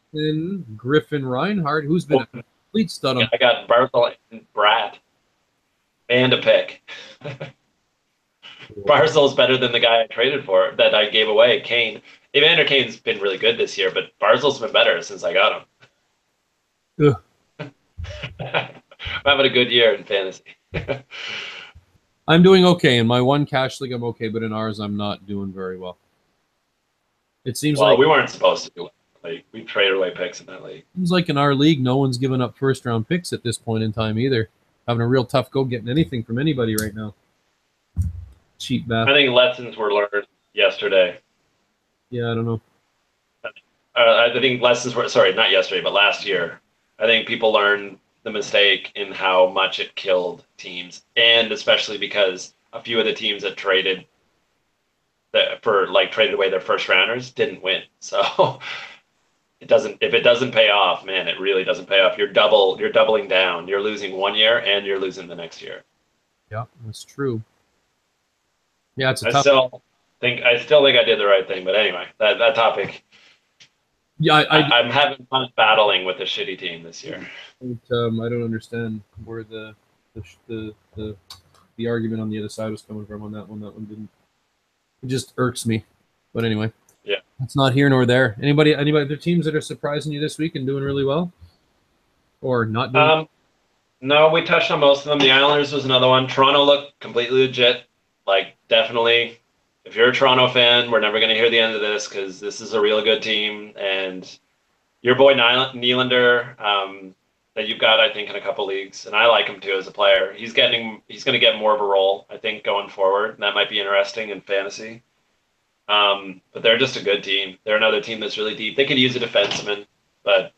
A: Griffin Reinhardt, who's been a complete stud on.
B: I got Barzal and Brat and a pick. Barzal's better than the guy I traded for that I gave away, Kane. Evander Kane's been really good this year, but Barzal's been better since I got him. I'm having a good year in fantasy.
A: I'm doing okay. In my one cash league, I'm okay, but in ours, I'm not doing very well. It seems
B: Well,
A: like
B: we weren't supposed to do it. Like, we traded away picks in that league.
A: seems like in our league, no one's giving up first round picks at this point in time either. Having a real tough go getting anything from anybody right now. Cheap
B: I
A: bastard.
B: think lessons were learned yesterday.
A: Yeah, I don't know.
B: I think lessons were, sorry, not yesterday, but last year. I think people learned the mistake in how much it killed teams, and especially because a few of the teams that traded traded away their first rounders didn't win. So if it doesn't pay off, man, it really doesn't pay off. You're doubling down. You're losing 1 year and you're losing the next year.
A: Yeah, that's true. Yeah, it's a
B: I
A: tough.
B: still think I did the right thing, but anyway, that topic.
A: Yeah,
B: I'm having fun battling with a shitty team this year.
A: I don't understand where the argument on the other side was coming from on that one. That one didn't. It just irks me. But anyway,
B: yeah,
A: it's not here nor there. Anybody other teams that are surprising you this week and doing really well, or not doing?
B: No, we touched on most of them. The Islanders was another one. Toronto looked completely legit. Like, definitely, if you're a Toronto fan, we're never going to hear the end of this because this is a real good team. And your boy Nylander, that you've got, I think, in a couple leagues, and I like him too as a player. He's going to get more of a role, I think, going forward. And that might be interesting in fantasy. But they're just a good team. They're another team that's really deep. They could use a defenseman, but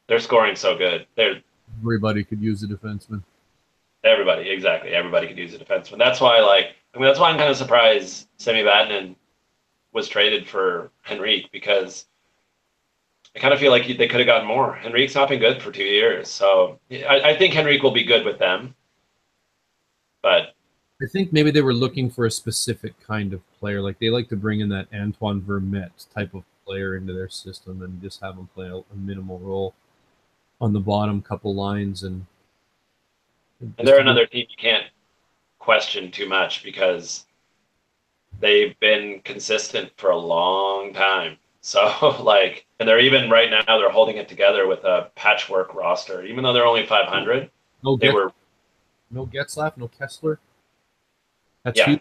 B: they're scoring so good.
A: Everybody could use a defenseman.
B: Everybody, exactly. Everybody could use a defenseman. That's why, that's why I'm kind of surprised Semi Vatanen was traded for Henrique, because I kind of feel like they could have gotten more. Henrique's not been good for 2 years, so I think Henrique will be good with them. But
A: I think maybe they were looking for a specific kind of player. Like they like to bring in that Antoine Vermette type of player into their system and just have him play a minimal role on the bottom couple lines. And
B: they're another team you can't question too much because they've been consistent for a long time. So and they're even right now they're holding it together with a patchwork roster, even though they're only 500.
A: No Getzlaff, no Kessler. That's huge.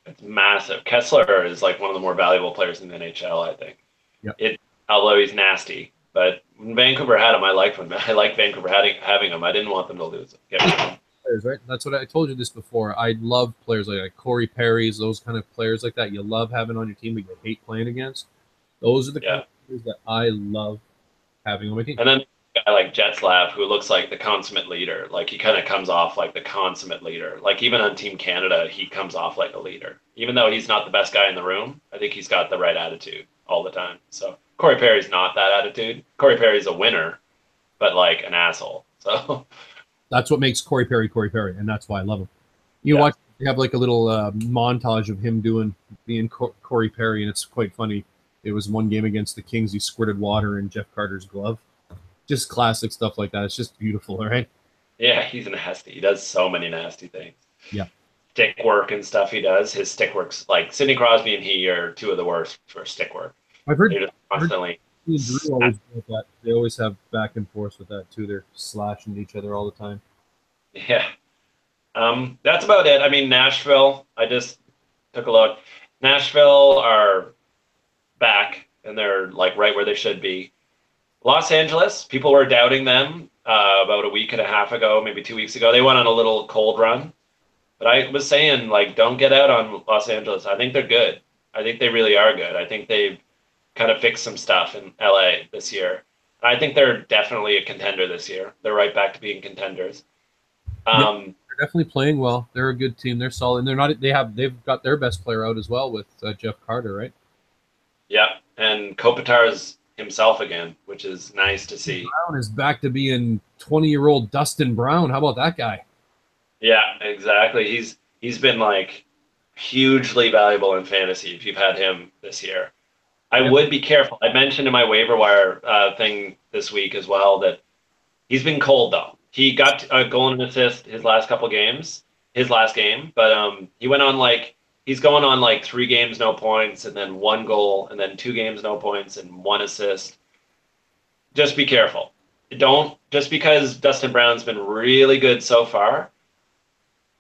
B: It's massive. Kessler is like one of the more valuable players in the NHL, I think.
A: Yep.
B: Although he's nasty, but when Vancouver had him, I liked Vancouver having him. I didn't want them to lose him.
A: Players, right? That's what I told you this before. I love players like Corey Perry's, those kind of players like that. You love having on your team, but you hate playing against. Those are the kind of players that I love having on my team.
B: And then a guy like Getzlaff, who looks like the consummate leader. Like, he kind of comes off like the consummate leader. Like, even on Team Canada, he comes off like a leader. Even though he's not the best guy in the room, I think he's got the right attitude all the time. So Corey Perry's not that attitude. Corey Perry's a winner, but like an asshole. So
A: that's what makes Corey Perry, and that's why I love him. You have like a little montage of him being Corey Perry, and it's quite funny. It was one game against the Kings. He squirted water in Jeff Carter's glove. Just classic stuff like that. It's just beautiful, right?
B: Yeah, he's nasty. He does so many nasty things.
A: Yeah.
B: Stick work and stuff he does. His stick work's like Sidney Crosby and he are two of the worst for stick work.
A: I've heard
B: they're just constantly.
A: Drew always do that. They always have back and forth with that too. They're slashing each other all the time.
B: Yeah. That's about it. I mean, Nashville, I just took a look. Nashville are back and they're like right where they should be. Los Angeles, people were doubting them about a week and a half ago, maybe 2 weeks ago. They went on a little cold run. But I was saying, don't get out on Los Angeles. I think they're good. I think they really are good. I think they've kind of fixed some stuff in LA this year. I think they're definitely a contender this year. They're right back to being contenders.
A: Yeah,
B: Um,
A: they're definitely playing well. They're a good team. They're solid. And they're not. They've got their best player out as well with Jeff Carter, right?
B: yeah, and Kopitar's himself again, which is nice to see.
A: Brown is back to being 20-year-old Dustin Brown. How about that guy?
B: Yeah, exactly. He's been like hugely valuable in fantasy if you've had him this year. I
A: Yeah,
B: would be careful. I mentioned in my waiver wire thing this week as well that he's been cold though. He got a goal and an assist his last couple games, his last game, but he went on like he's going on like 3 games no points and then 1 goal and then 2 games no points and 1 assist. Just be careful. Don't just because Dustin Brown's been really good so far.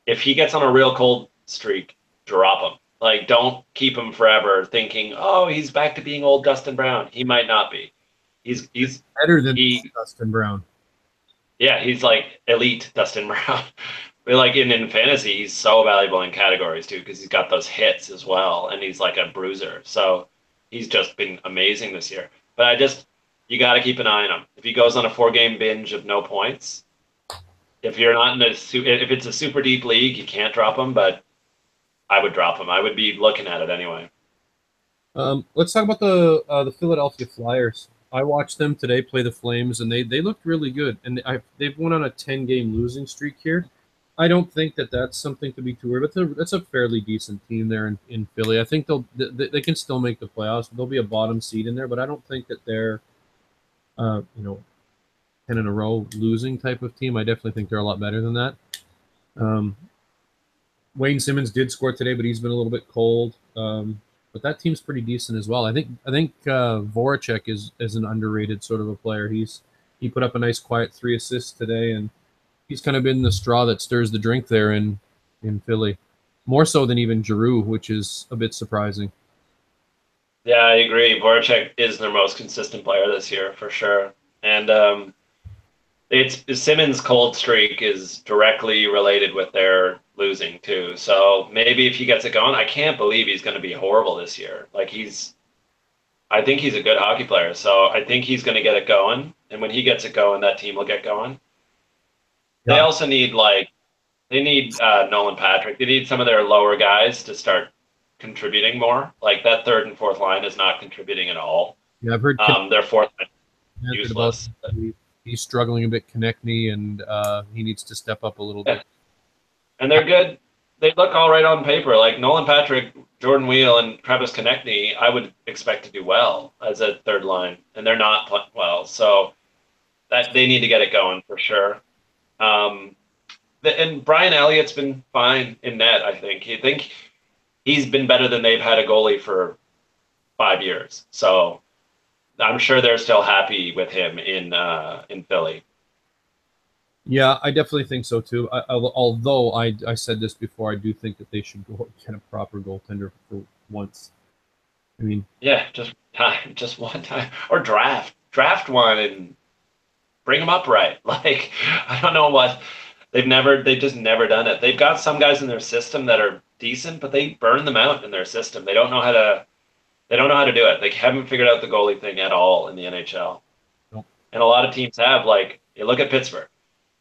B: If he gets on a real cold streak, drop him. Like don't keep him forever thinking, "Oh, he's back to being old Dustin Brown." He might not be. He's
A: better than
B: he
A: Dustin Brown.
B: Yeah, he's like elite Dustin Brown. But like in fantasy, he's so valuable in categories too because he's got those hits as well, and he's like a bruiser. So he's just been amazing this year. But you got to keep an eye on him. If he goes on a 4 game binge of no points, if you're not in if it's a super deep league, you can't drop him. But I would drop him. I would be looking at it anyway.
A: Let's talk about the Philadelphia Flyers. I watched them today play the Flames, and they looked really good. And they've went on a 10-game losing streak here. I don't think that that's something to be too worried. But that's a fairly decent team there in Philly. I think they can still make the playoffs. There'll be a bottom seed in there, but I don't think that they're you know 10 in a row losing type of team. I definitely think they're a lot better than that. Um, Wayne Simmons did score today, but he's been a little bit cold. But that team's pretty decent as well. I think Voracek is an underrated sort of a player. He put up a nice quiet 3 assists today, and he's kind of been the straw that stirs the drink there in Philly, more so than even Giroux, which is a bit surprising.
B: Yeah, I agree. Voracek is their most consistent player this year for sure. And it's Simmons' cold streak is directly related with their losing too. So maybe if he gets it going, I can't believe he's going to be horrible this year. I think he's a good hockey player. So I think he's going to get it going. And when he gets it going, that team will get going. They
A: Yeah,
B: also they need Nolan Patrick. They need some of their lower guys to start contributing more. Like that third and fourth line is not contributing at all.
A: yeah, I've heard
B: Their fourth line is
A: about
B: useless.
A: he's struggling a bit, Konechny, and he needs to step up a little
B: Yeah.
A: bit.
B: And they're good. They look all right on paper. Like Nolan Patrick, Jordan Wheel, and Travis Konechny, I would expect to do well as a third line, and they're not playing well. So that they need to get it going for sure. Um, and Brian Elliott's been fine in net. I think he's been better than they've had a goalie for 5 years. So I'm sure they're still happy with him in Philly.
A: Yeah, I definitely think so too. Although I said this before, I do think that they should go get a proper goaltender for once. I mean,
B: Yeah, just one time, or draft one and bring them up right. Like I don't know what they've just never done it. They've got some guys in their system that are decent, but they burn them out in their system. They don't know how to do it. They haven't figured out the goalie thing at all in the NHL.
A: no.
B: And a lot of teams have. Like you look at Pittsburgh.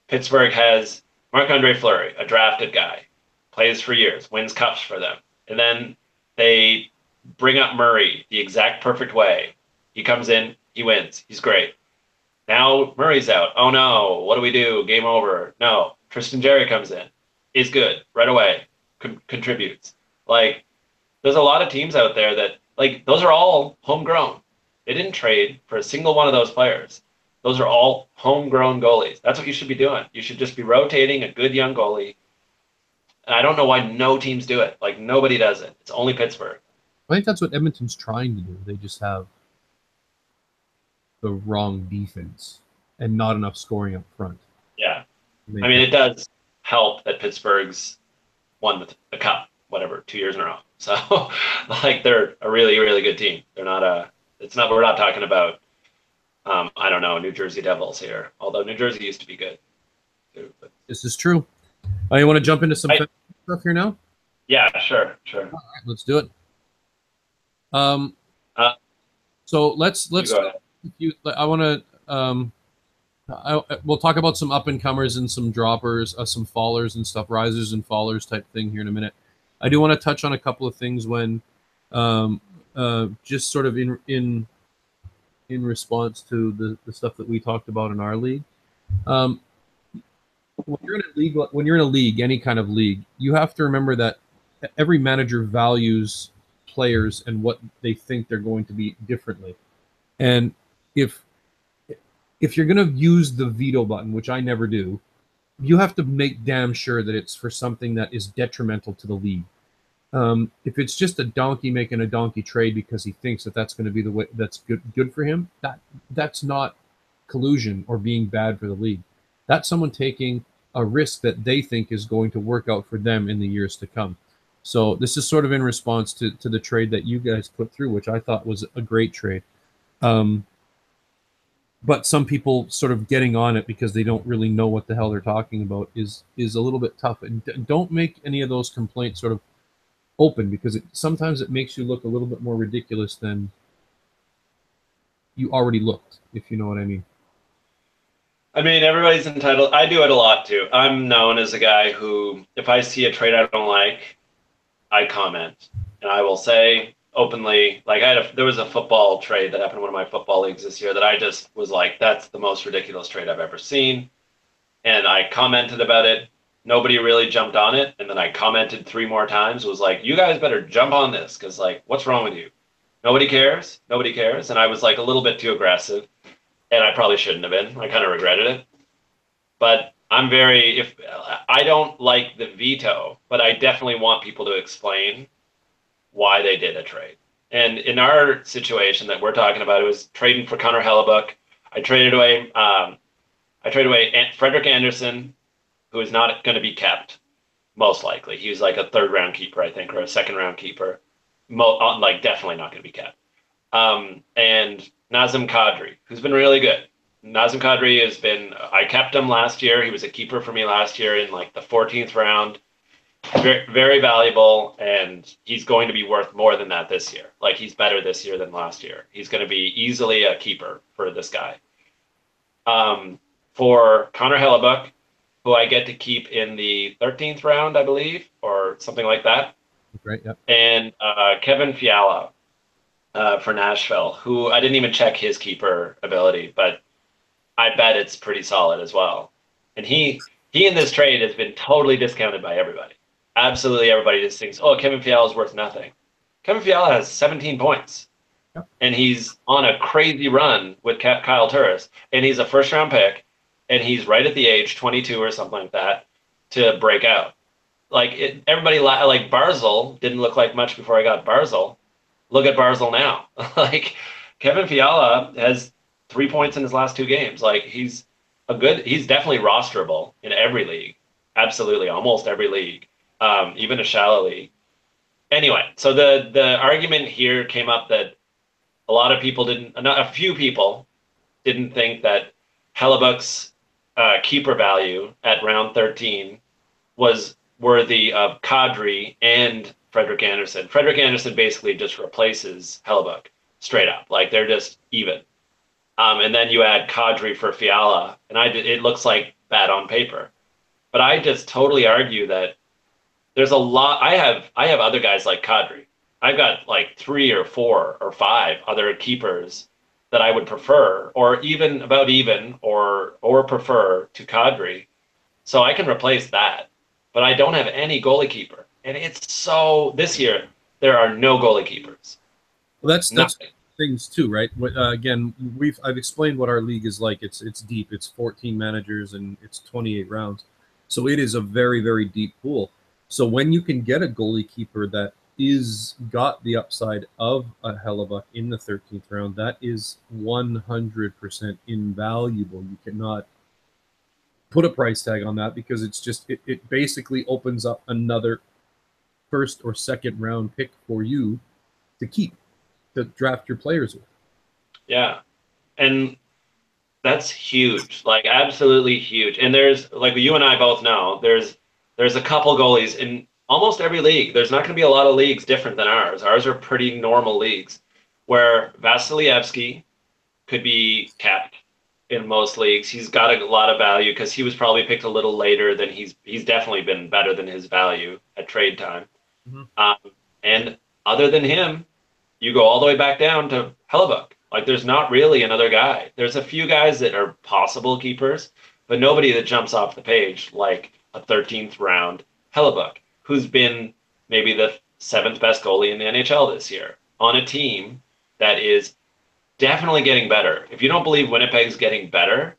B: Pittsburgh has Marc-Andre Fleury, a drafted guy, plays for years, wins cups for them. And then they bring up Murray the exact perfect way. He comes in, he wins, he's great. Now Murray's out. Oh no, what do we do? Game over. No, Tristan Jarry comes in, is good right away, contributes. Like, there's a lot of teams out there that, like, those are all homegrown. They didn't trade for a single one of those players. Those are all homegrown goalies. That's what you should be doing. You should just be rotating a good young goalie. And I don't know why no teams do it. Like, nobody does it. It's only Pittsburgh.
A: I think that's what Edmonton's trying to do. They just have the wrong defense and not enough scoring up front.
B: Yeah.
A: They
B: I mean, it does help that Pittsburgh's won the cup, whatever, 2 years in a row. So, like, they're a really, really good team. We're not talking about, I don't know, New Jersey Devils here. Although New Jersey used to be good too. But,
A: This is true. You want to jump into some stuff here now?
B: yeah, sure.
A: All right, let's do it.
B: Uh,
A: So let's
B: go ahead.
A: I want to we'll talk about some up and comers and some droppers, some fallers and stuff, risers and fallers type thing here in a minute. I do want to touch on a couple of things when, just sort of in response to the stuff that we talked about in our league. Um, when you're in a league, any kind of league, you have to remember that every manager values players and what they think they're going to be differently. And if you're going to use the veto button, which I never do, you have to make damn sure that it's for something that is detrimental to the league. If it's just a donkey making a donkey trade because he thinks that that's going to be the way that's good for him, that's not collusion or being bad for the league. That's someone taking a risk that they think is going to work out for them in the years to come. So this is sort of in response to the trade that you guys put through, which I thought was a great trade. But some people sort of getting on it because they don't really know what the hell they're talking about is a little bit tough. And don't make any of those complaints sort of open, because sometimes it makes you look a little bit more ridiculous than you already looked, if you know what I mean.
B: I mean, everybody's entitled. I do it a lot too. I'm known as a guy who, if I see a trade I don't like, I comment, and I will say openly, like there was a football trade that happened in one of my football leagues this year that I just was like, that's the most ridiculous trade I've ever seen. And I commented about it. Nobody really jumped on it. And then I commented 3 more times, was like, you guys better jump on this, because like, what's wrong with you? Nobody cares. Nobody cares. And I was like a little bit too aggressive, and I probably shouldn't have been. I kind of regretted it. But if I don't like the veto, but I definitely want people to explain why they did a trade. And in our situation that we're talking about, it was trading for Connor Hellebuyck. I traded away Frederick Anderson, who is not going to be kept, most likely. He was like a 3rd round keeper, I think, or a 2nd round keeper. Like definitely not going to be kept. And Nazem Kadri, who's been really good. Nazem Kadri I kept him last year. He was a keeper for me last year in like the 14th round. Very, very valuable, and he's going to be worth more than that this year. Like, he's better this year than last year. He's going to be easily a keeper for this guy. For Connor Hellebuyck, who I get to keep in the 13th round, I believe, or something like that.
A: Right, yep.
B: And Kevin Fiala for Nashville, who I didn't even check his keeper ability, but I bet it's pretty solid as well. And he in this trade has been totally discounted by everybody. Absolutely everybody just thinks, oh, Kevin Fiala is worth nothing. Kevin Fiala has 17 points. Yep. And he's on a crazy run with Kyle Turris. And he's a 1st round pick. And he's right at the age, 22 or something like that, to break out. Like, everybody, like Barzal didn't look like much before I got Barzal. Look at Barzal now. Like, Kevin Fiala has 3 points in his last 2 games. Like, he's definitely rosterable in every league. Absolutely, almost every league. Even a shallow league. Anyway, so the argument here came up that a few people didn't think that Hellebuyck's keeper value at round 13 was worthy of Kadri and Frederick Anderson. Frederick Anderson basically just replaces Hellebuyck straight up. Like, they're just even. And then you add Kadri for Fiala, and it looks like bad on paper. But I just totally argue that there's a lot. I have other guys like Kadri. I've got like 3 or 4 or 5 other keepers that I would prefer, or even or prefer to Kadri. So I can replace that. But I don't have any goalie keeper. And this year, there are no goalie keepers.
A: Well, that's things too, right? Again, I've explained what our league is like. It's deep. It's 14 managers and it's 28 rounds. So it is a very, very deep pool. So when you can get a goalie keeper that got the upside of a Hellebuyck in the 13th round, that is 100% invaluable. You cannot put a price tag on that, because it basically opens up another 1st or 2nd round pick for you to keep, to draft your players with.
B: Yeah. And that's huge, like absolutely huge. And there's, like you and I both know, there's a couple goalies in almost every league. There's not going to be a lot of leagues different than ours. Ours are pretty normal leagues where Vasilevsky could be kept in most leagues. He's got a lot of value because he was probably picked a little later than he's definitely been better than his value at trade time. And other than him, you go all the way back down to Hellebuck. Like, there's not really another guy. There's a few guys that are possible keepers, but nobody that jumps off the page like a 13th round Hellebuck, who's been maybe the 7th best goalie in the NHL this year on a team that is definitely getting better. If you don't believe Winnipeg's getting better,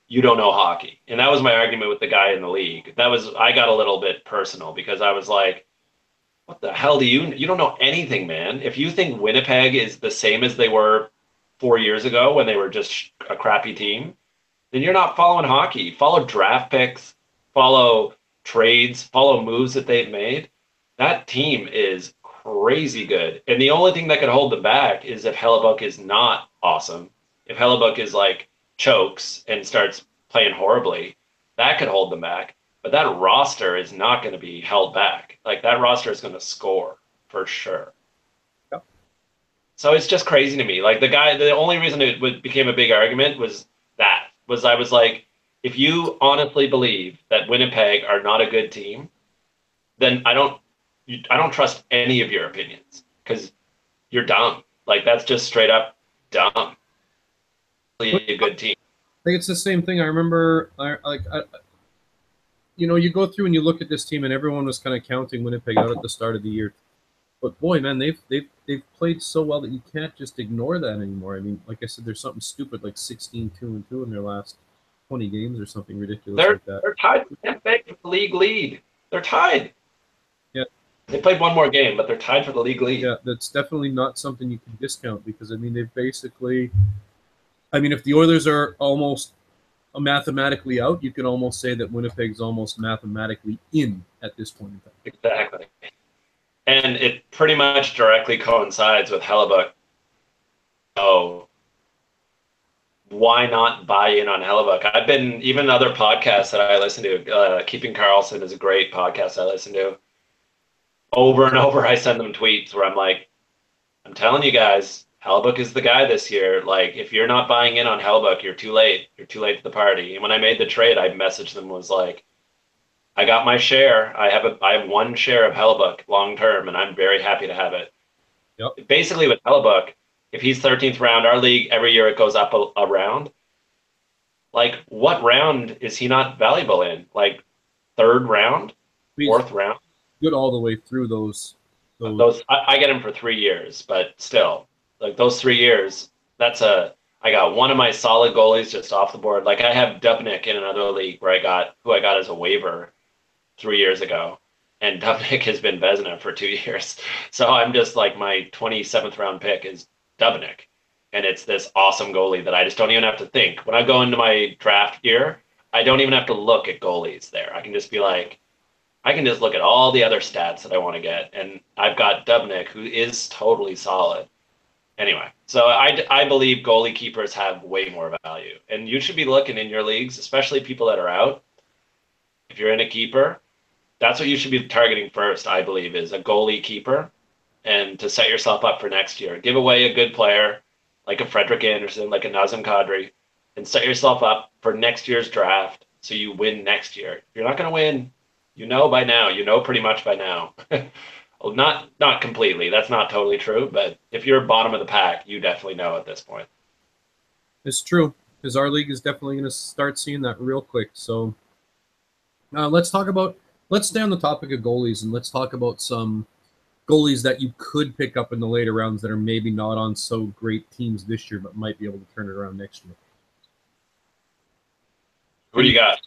B: you don't know hockey. And that was my argument with the guy in the league. I got a little bit personal because I was like, what the hell you don't know anything, man. If you think Winnipeg is the same as they were 4 years ago when they were just a crappy team, then you're not following hockey. Follow draft picks, follow trades, follow moves that they've made. That team is crazy good. And the only thing that could hold them back is if Hellebuck is not awesome. If Hellebuck is like chokes and starts playing horribly, that could hold them back. But that roster is not going to be held back. Like, that roster is going to score for sure.
C: Yep.
B: So it's just crazy to me. Like, the only reason it became a big argument was I was like, if you honestly believe that Winnipeg are not a good team, then I don't trust any of your opinions because you're dumb. Like, that's just straight up dumb. A good team.
C: I think it's the same thing. I remember, you go through and you look at this team, and everyone was kind of counting Winnipeg out at the start of the year. But boy, man, they've played so well that you can't just ignore that anymore. I mean, like I said, there's something stupid like 16-2-2 in their last 20 games or something ridiculous like that.
B: They're tied with Winnipeg for the league lead. They're tied.
C: Yeah.
B: They played one more game, but they're tied for the league lead.
C: Yeah, that's definitely not something you can discount because, I mean, they've basically – I mean, if the Oilers are almost mathematically out, you can almost say that Winnipeg's almost mathematically in at this point in time.
B: Exactly. And it pretty much directly coincides with Hellebuck. So why not buy in on Hellebuck? I've been, even other podcasts that I listen to, Keeping Karlsson is a great podcast I listen to. Over and over, I send them tweets where I'm like, I'm telling you guys, Hellebuck is the guy this year. Like, if you're not buying in on Hellebuck, you're too late. You're too late to the party. And when I made the trade, I messaged them, was like, I got my share. I have one share of Hellebuck long term, and I'm very happy to have it.
C: Yep.
B: Basically, with Hellebuck, if he's 13th round, our league every year it goes up a round. Like, what round is he not valuable in? Like, 3rd round, 4th round.
C: Good all the way through those.
B: I get him for 3 years, but still, like, those 3 years, I got one of my solid goalies just off the board. Like, I have Dubnyk in another league who I got as a waiver 3 years ago, and Dubnyk has been Vezina for 2 years. So I'm just like, my 27th round pick is Dubnyk, and it's this awesome goalie that I just don't even have to think. When I go into my draft year, I don't even have to look at goalies there. I can just be like, I can just look at all the other stats that I want to get, and I've got Dubnyk, who is totally solid. Anyway, so I believe goalie keepers have way more value, and you should be looking in your leagues, especially people that are out. If you're in a keeper, that's what you should be targeting first, I believe, is a goalie keeper, and to set yourself up for next year. Give away a good player, like a Frederik Andersen, like a Nazem Kadri, and set yourself up for next year's draft so you win next year. If you're not going to win, you know by now. You know pretty much by now. Well, not completely. That's not totally true, but if you're bottom of the pack, you definitely know at this point.
C: It's true, because our league is definitely going to start seeing that real quick. So let's stay on the topic of goalies, and let's talk about some goalies that you could pick up in the later rounds that are maybe not on so great teams this year, but might be able to turn it around next year.
B: Who do you got?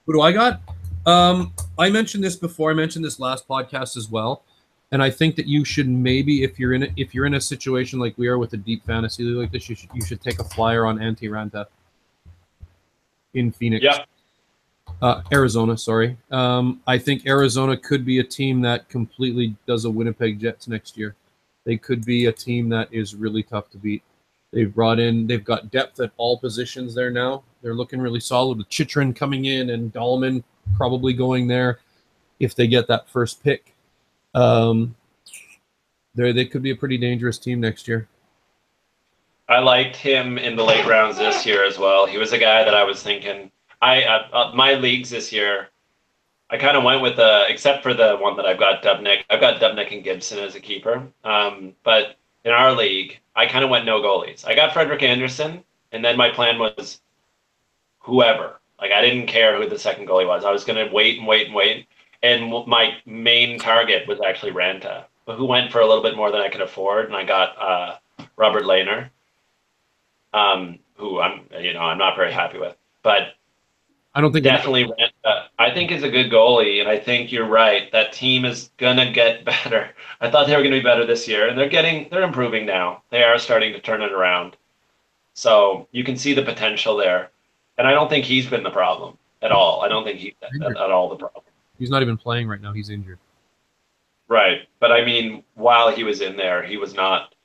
C: Who do I got? I mentioned this before. I mentioned this last podcast as well. And I think that you should maybe, if you're in a situation like we are with a deep fantasy league like this, you should take a flyer on Antti Raanta in Phoenix.
B: Yeah.
C: Arizona, sorry. I think Arizona could be a team that completely does a Winnipeg Jets next year. They could be a team that is really tough to beat. They've got depth at all positions there now. They're looking really solid with Chychrun coming in and Dahlman probably going there if they get that first pick. They could be a pretty dangerous team next year.
B: I liked him in the late rounds this year as well. He was a guy that I was thinking. My leagues this year, I kind of went with except for the one that I've got Dubnyk. I've got Dubnyk and Gibson as a keeper. But in our league, I kind of went no goalies. I got Frederik Andersen, and then my plan was whoever. Like, I didn't care who the second goalie was. I was going to wait and wait and wait. And my main target was actually Ranta, who went for a little bit more than I could afford, and I got Robert Lehner, who I'm not very happy with, but
C: I don't think
B: definitely Ranta, I think is a good goalie, and I think you're right. That team is gonna get better. I thought they were gonna be better this year, and they're improving now. They are starting to turn it around, so you can see the potential there. And I don't think he's been the problem at all. I don't think he's at all the problem.
C: He's not even playing right now. He's injured.
B: Right, but I mean, while he was in there, he was not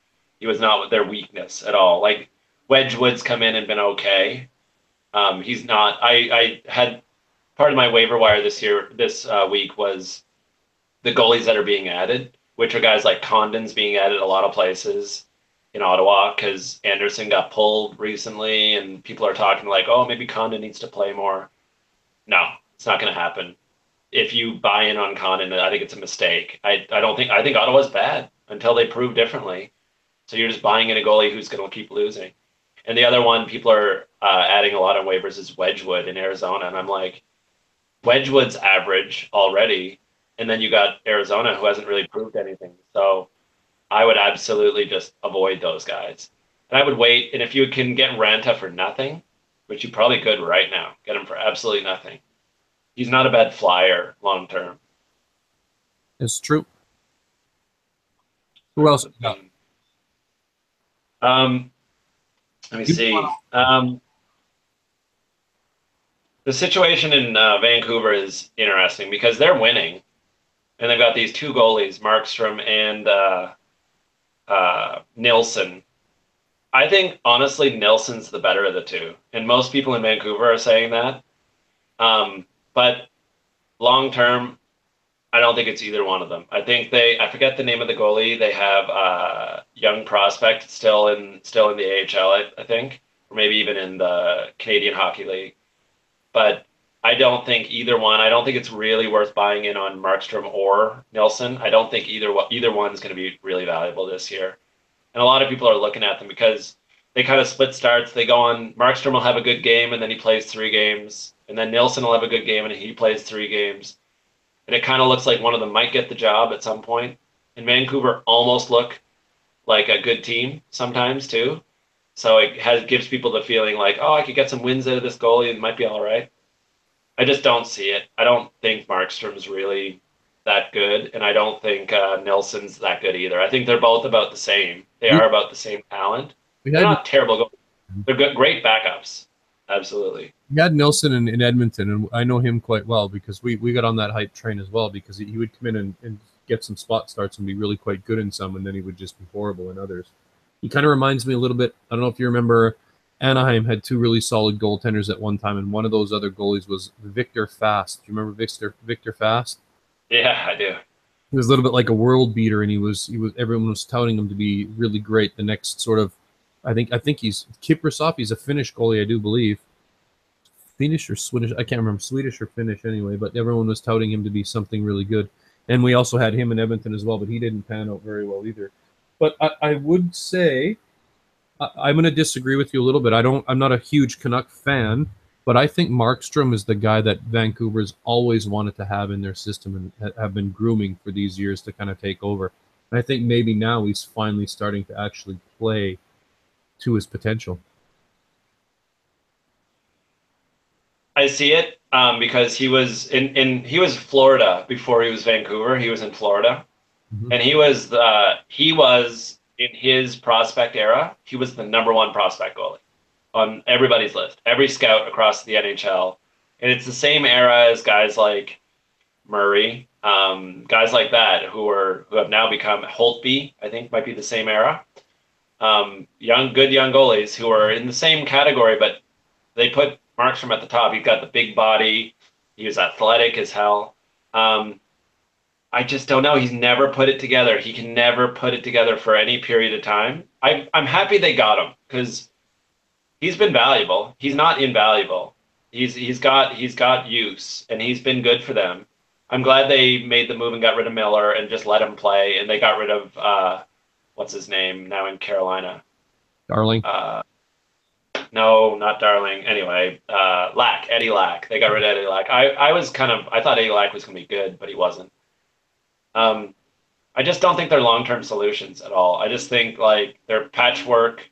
B: their weakness at all. Like, Wedgwood's come in and been okay. He's not. I had part of my waiver wire this week was the goalies that are being added, which are guys like Condon's being added a lot of places in Ottawa because Anderson got pulled recently, and people are talking like, oh, maybe Condon needs to play more. No, it's not going to happen. If you buy in on Condon, I think it's a mistake. I think Ottawa's bad until they prove differently. So you're just buying in a goalie who's going to keep losing. And the other one people are adding a lot on waivers is Wedgwood in Arizona. And I'm like, Wedgwood's average already. And then you got Arizona who hasn't really proved anything. So I would absolutely just avoid those guys. And I would wait. And if you can get Ranta for nothing, which you probably could right now, get him for absolutely nothing. He's not a bad flyer long term.
C: It's true. Who else?
B: Let me see. The situation in Vancouver is interesting because they're winning, and they've got these two goalies, Markstrom and Nilsson. I think, honestly, Nilsson's the better of the two, and most people in Vancouver are saying that. But long term, I don't think it's either one of them. I think I forget the name of the goalie. They have a young prospect still in the AHL, I think, or maybe even in the Canadian Hockey League. But I don't think either one. I don't think it's really worth buying in on Markstrom or Nilsson. I don't think either one's going to be really valuable this year. And a lot of people are looking at them because they kind of split starts. They go on, Markstrom will have a good game and then he plays 3 games. And then Nilsson will have a good game and he plays 3 games. And it kind of looks like one of them might get the job at some point. And Vancouver almost look like a good team sometimes too. So it gives people the feeling like, oh, I could get some wins out of this goalie and it might be all right. I just don't see it. I don't think Markstrom's really that good, and I don't think Nilsson's that good either. I think they're both about the same. They are about the same talent. They're not terrible goalies. They're good, great backups. Absolutely.
C: We had Nilsson in Edmonton, and I know him quite well because we got on that hype train as well because he would come in and get some spot starts and be really quite good in some, and then he would just be horrible in others. He kind of reminds me a little bit, I don't know if you remember, Anaheim had 2 really solid goaltenders at one time, and one of those other goalies was Victor Fast. Do you remember Victor Fast?
B: Yeah, I do.
C: He was a little bit like a world beater, and he was everyone was touting him to be really great. The next sort of, I think he's Kiprasov. He's a Finnish goalie, I do believe. Finnish or Swedish, I can't remember, Swedish or Finnish anyway, but everyone was touting him to be something really good. And we also had him in Edmonton as well, but he didn't pan out very well either. But I would say I'm going to disagree with you a little bit. I'm not a huge Canuck fan, but I think Markstrom is the guy that Vancouver's always wanted to have in their system and have been grooming for these years to kind of take over. And I think maybe now he's finally starting to actually play to his potential.
B: I see it because he was he was Florida before he was Vancouver. He was in Florida, and he was in his prospect era. He was the #1 prospect goalie on everybody's list, every scout across the NHL, and it's the same era as guys like Murray, guys like that who have now become Holtby. I think might be the same era. Good young goalies who are in the same category, but they put Markstrom at the top. He's got the big body. He was athletic as hell. I just don't know. He's never put it together. He can never put it together for any period of time. I'm happy they got him because he's been valuable. He's not invaluable. He's got use, and he's been good for them. I'm glad they made the move and got rid of Miller and just let him play, and they got rid of what's his name now in Carolina.
C: Darling.
B: No, not Darling. Anyway, Eddie Lack. They got rid of Eddie Lack. I thought Eddie Lack was going to be good, but he wasn't. I just don't think they're long-term solutions at all. I just think like they're patchwork.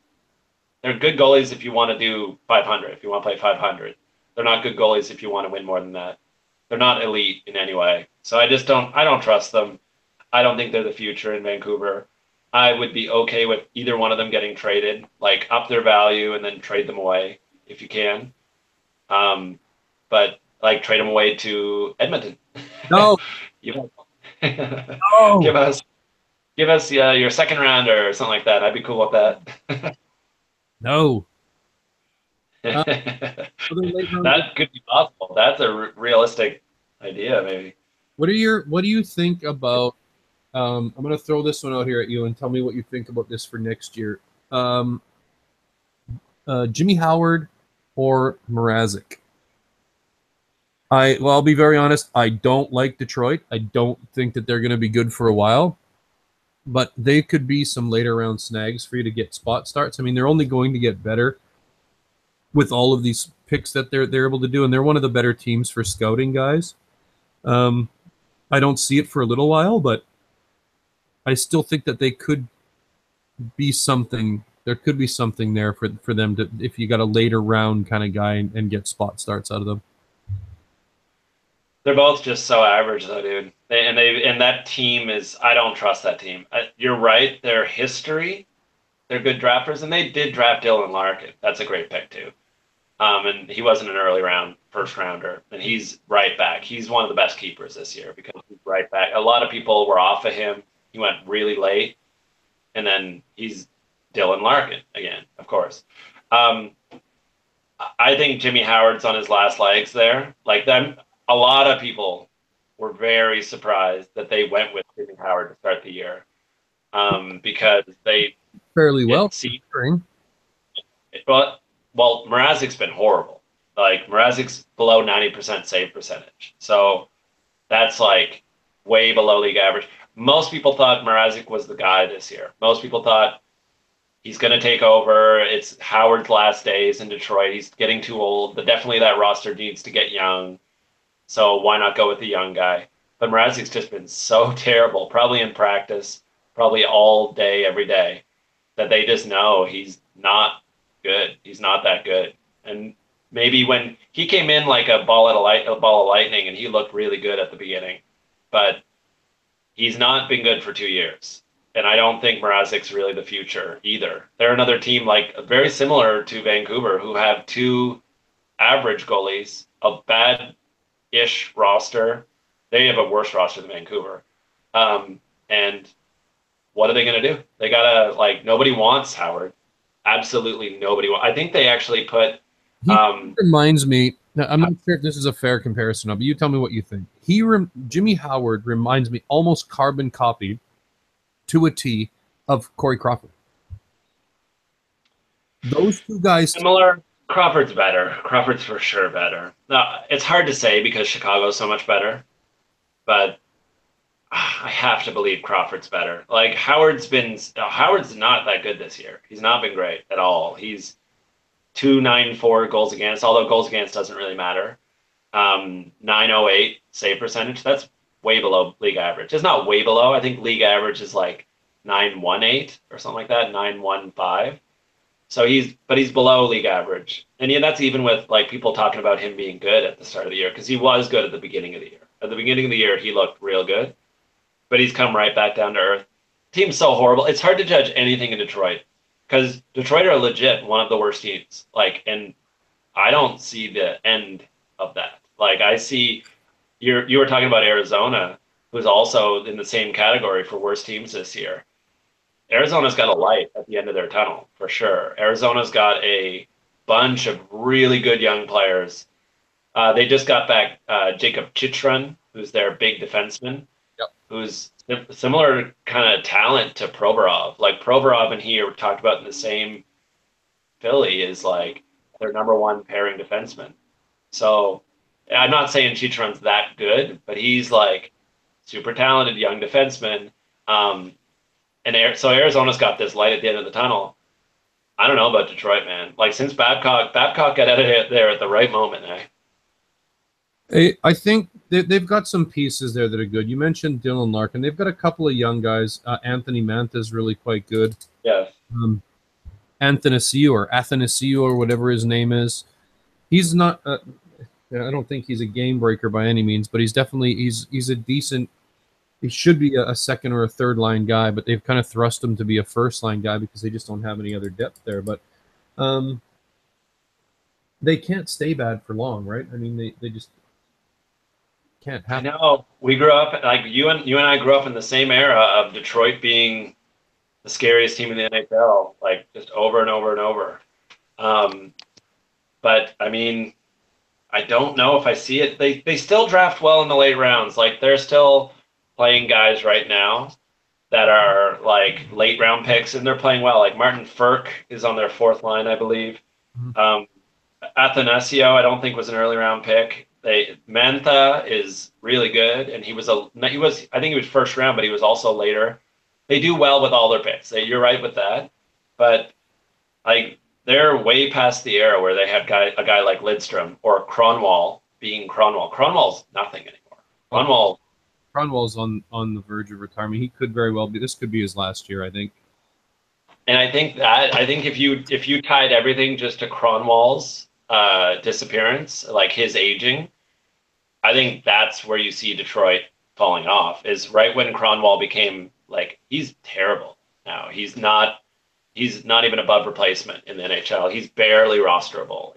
B: They're good goalies if you want to do 500, if you want to play 500. They're not good goalies if you want to win more than that. They're not elite in any way. So I don't trust them. I don't think they're the future in Vancouver. I would be okay with either one of them getting traded, like up their value and then trade them away if you can. But like trade them away to Edmonton.
C: No.
B: No. Give us your second rounder or something like that. I'd be cool with that.
C: No.
B: That could be possible. That's a realistic idea, maybe.
C: What do you think about? I'm going to throw this one out here at you and tell me what you think about this for next year. Jimmy Howard or Mrazek? I'll be very honest. I don't like Detroit. I don't think that they're going to be good for a while, but they could be some later round snags for you to get spot starts. I mean, they're only going to get better with all of these picks that they're able to do, and they're one of the better teams for scouting guys. I don't see it for a little while, but I still think that they could be something. There could be something there for them to, if you got a later round kind of guy and get spot starts out of them.
B: They're both just so average, though, dude. And that team is. I don't trust that team. You're right. Their history, they're good drafters, and they did draft Dylan Larkin. That's a great pick too. And he wasn't an early round first rounder, and he's right back. He's one of the best keepers this year because he's right back. A lot of people were off of him. He went really late, and then he's Dylan Larkin again, of course. I think Jimmy Howard's on his last legs there. Like them. A lot of people were very surprised that they went with Jimmy Howard to start the year because they
C: fairly well.
B: Well, Mrazek's been horrible. Like Mrazek's below 90% save percentage, so that's like way below league average. Most people thought Mrazek was the guy this year. Most people thought he's going to take over. It's Howard's last days in Detroit. He's getting too old. But definitely that roster needs to get young. So why not go with the young guy? But Mrazek's just been so terrible, probably in practice, probably all day, every day, that they just know he's not good. He's not that good. And maybe when he came in like a ball of lightning, and he looked really good at the beginning, but he's not been good for 2 years. And I don't think Mrazek's really the future either. They're another team like very similar to Vancouver who have two average goalies, a bad-ish roster. They have a worse roster than Vancouver. And what are they going to do? They got to, like, nobody wants Howard. Absolutely nobody wants. I think they actually put...
C: He reminds me... Now, I'm not sure if this is a fair comparison, but you tell me what you think. Jimmy Howard reminds me almost carbon copied to a T of Corey Crawford. Those two guys...
B: Similar. Crawford's better. Crawford's for sure better. Now, it's hard to say because Chicago's so much better, but I have to believe Crawford's better. Like, Howard's not that good this year. He's not been great at all. He's 294 goals against, although goals against doesn't really matter. 908 save percentage. That's way below league average. It's not way below. I think league average is like 918 or something like that, 915. So he's below league average. And yeah, that's even with like people talking about him being good at the start of the year, because he was good at the beginning of the year. At the beginning of the year, he looked real good, but he's come right back down to earth. Team's so horrible. It's hard to judge anything in Detroit because Detroit are legit one of the worst teams. Like, and I don't see the end of that. Like, I see you were talking about Arizona, who's also in the same category for worst teams this year. Arizona's got a light at the end of their tunnel, for sure. Arizona's got a bunch of really good young players. They just got back Jacob Chychrun, who's their big defenseman. who's similar kind of talent to Provorov. Like Provorov and he are talked about in the same Philly is like their number one pairing defenseman. So I'm not saying Chicharron's that good, but he's like super talented young defenseman. So Arizona's got this light at the end of the tunnel. I don't know about Detroit, man. Like since Babcock got out of there at the right moment, eh?
C: I think they've got some pieces there that are good. You mentioned Dylan Larkin. They've got a couple of young guys. Anthony Mantha is really quite good.
B: Yeah.
C: Athanasiou or whatever his name is. He's not. I don't think he's a game breaker by any means, but he's definitely he's a decent. He should be a second or a third line guy, but they've kind of thrust him to be a first line guy because they just don't have any other depth there. But they can't stay bad for long, right? I mean, they just can't have.
B: I know. We grew up like you and I grew up in the same era of Detroit being the scariest team in the NHL, like just over and over and over. But I mean, I don't know if I see it. They still draft well in the late rounds. Like they're still playing guys right now that are like late round picks, and they're playing well. Like Martin Ferk is on their fourth line, I believe. Mm-hmm. Athanasiou, I don't think was an early round pick. Mantha is really good, and I think he was first round, but he was also later. They do well with all their picks. You're right with that, but like they're way past the era where they had a guy like Lidstrom or Kronwall being Kronwall. Kronwall's nothing anymore.
C: Kronwall's on the verge of retirement. He could very well be. This could be his last year, I think.
B: And I think if you tied everything just to Kronwall's disappearance, like his aging, I think that's where you see Detroit falling off. Is right when Kronwall became like he's terrible now. He's not even above replacement in the NHL. He's barely rosterable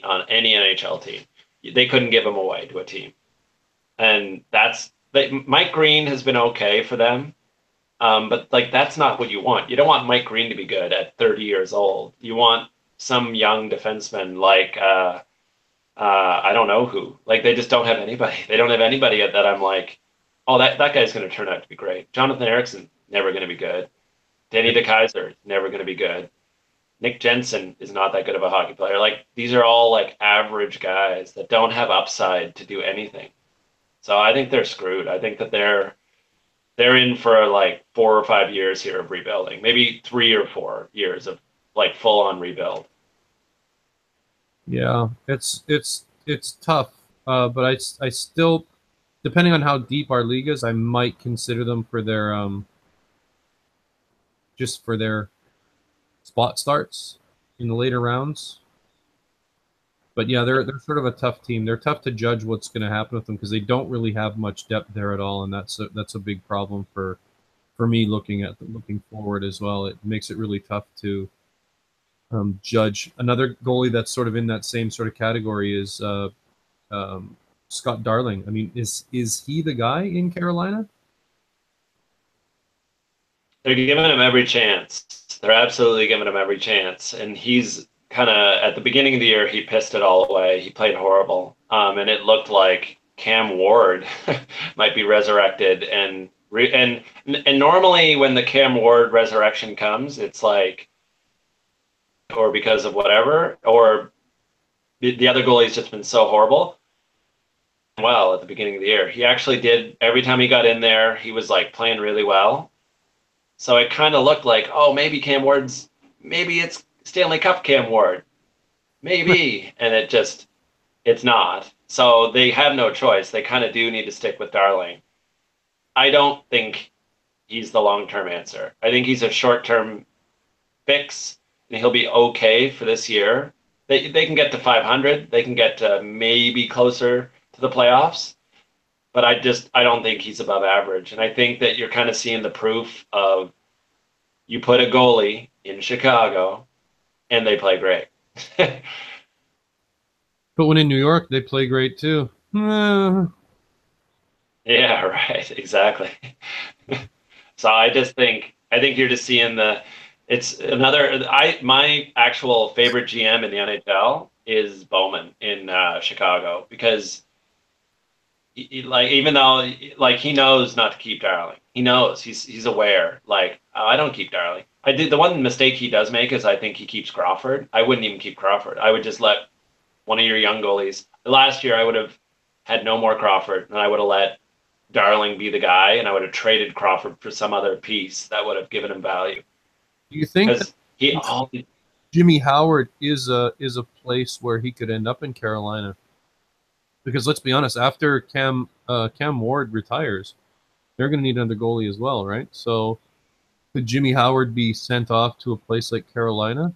B: on any NHL team. They couldn't give him away to a team, and Mike Green has been okay for them. But like that's not what you want. You don't want Mike Green to be good at 30 years old. You want some young defenseman like I don't know who. Like they just don't have anybody. They don't have anybody that I'm like, oh, that guy's going to turn out to be great. Jonathan Ericsson, never going to be good. Danny DeKeyser, never going to be good. Nick Jensen is not that good of a hockey player. Like these are all like average guys that don't have upside to do anything. So I think they're screwed. I think that they're in for like 4 or 5 years here of rebuilding, maybe 3 or 4 years of like full on rebuild.
C: Yeah, it's tough, but I still, depending on how deep our league is, I might consider them for their just for their spot starts in the later rounds. But yeah, they're sort of a tough team. They're tough to judge what's going to happen with them because they don't really have much depth there at all, and that's a big problem for me looking forward as well. It makes it really tough to judge. Another goalie that's sort of in that same sort of category is Scott Darling. I mean, is he the guy in Carolina?
B: They're giving him every chance. They're absolutely giving him every chance, and he's kind of at the beginning of the year he pissed it all away. He played horrible, and it looked like Cam Ward might be resurrected. And normally when the Cam Ward resurrection comes, it's like, or because of whatever, or the other goalie's just been so horrible. Well, at the beginning of the year, he actually did. Every time he got in there, he was like playing really well. So it kind of looked like, oh, maybe it's Stanley Cup Cam Ward, maybe, and it's not. So they have no choice. They kind of do need to stick with Darling. I don't think he's the long-term answer. I think he's a short-term fix, and he'll be okay for this year. They can get to 500. They can get to maybe closer to the playoffs, but I don't think he's above average. And I think that you're kind of seeing the proof of you put a goalie in Chicago and they play great.
C: But when in New York, they play great too.
B: Yeah, right. Exactly. So I think you're just seeing my actual favorite GM in the NHL is Bowman in Chicago, because like even though like he knows not to keep Darling, he knows he's aware. Like I don't keep Darling. I did the one mistake he does make is I think he keeps Crawford. I wouldn't even keep Crawford. I would just let one of your young goalies. Last year I would have had no more Crawford, and I would have let Darling be the guy, and I would have traded Crawford for some other piece that would have given him value.
C: Do you think that
B: Because
C: Jimmy Howard is a place where he could end up in Carolina? Because let's be honest, after Cam Ward retires, they're going to need another goalie as well, right? So could Jimmy Howard be sent off to a place like Carolina?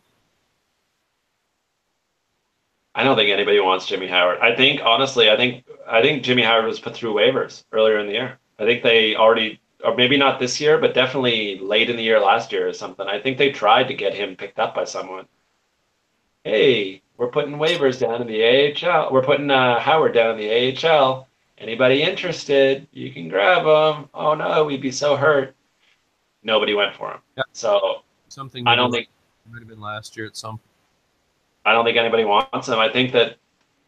B: I don't think anybody wants Jimmy Howard. I think honestly, I think Jimmy Howard was put through waivers earlier in the year. I think they already, or maybe not this year, but definitely late in the year last year or something. I think they tried to get him picked up by someone. Hey, we're putting waivers down in the AHL. We're putting Howard down in the AHL. Anybody interested? You can grab him. Oh no, we'd be so hurt. Nobody went for him.
C: Yeah.
B: So
C: Something
B: I don't think
C: it might have been last year at some.
B: I don't think anybody wants him. I think that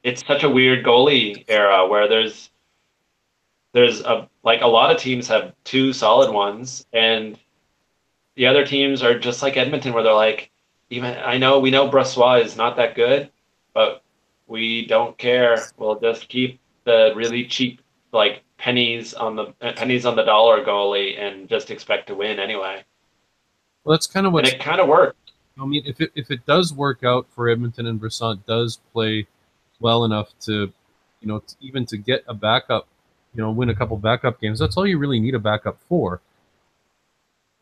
B: it's such a weird goalie era where there's a like a lot of teams have two solid ones, and the other teams are just like Edmonton, where they're like, even we know Brossoit is not that good, but we don't care. We'll just keep the really cheap like pennies on the dollar goalie and just expect to win anyway.
C: Well, that's kind of
B: And
C: what
B: it kind of worked.
C: I mean. If it does work out for Edmonton and Brisson does play well enough to, even to get a backup, win a couple backup games. That's all you really need a backup for.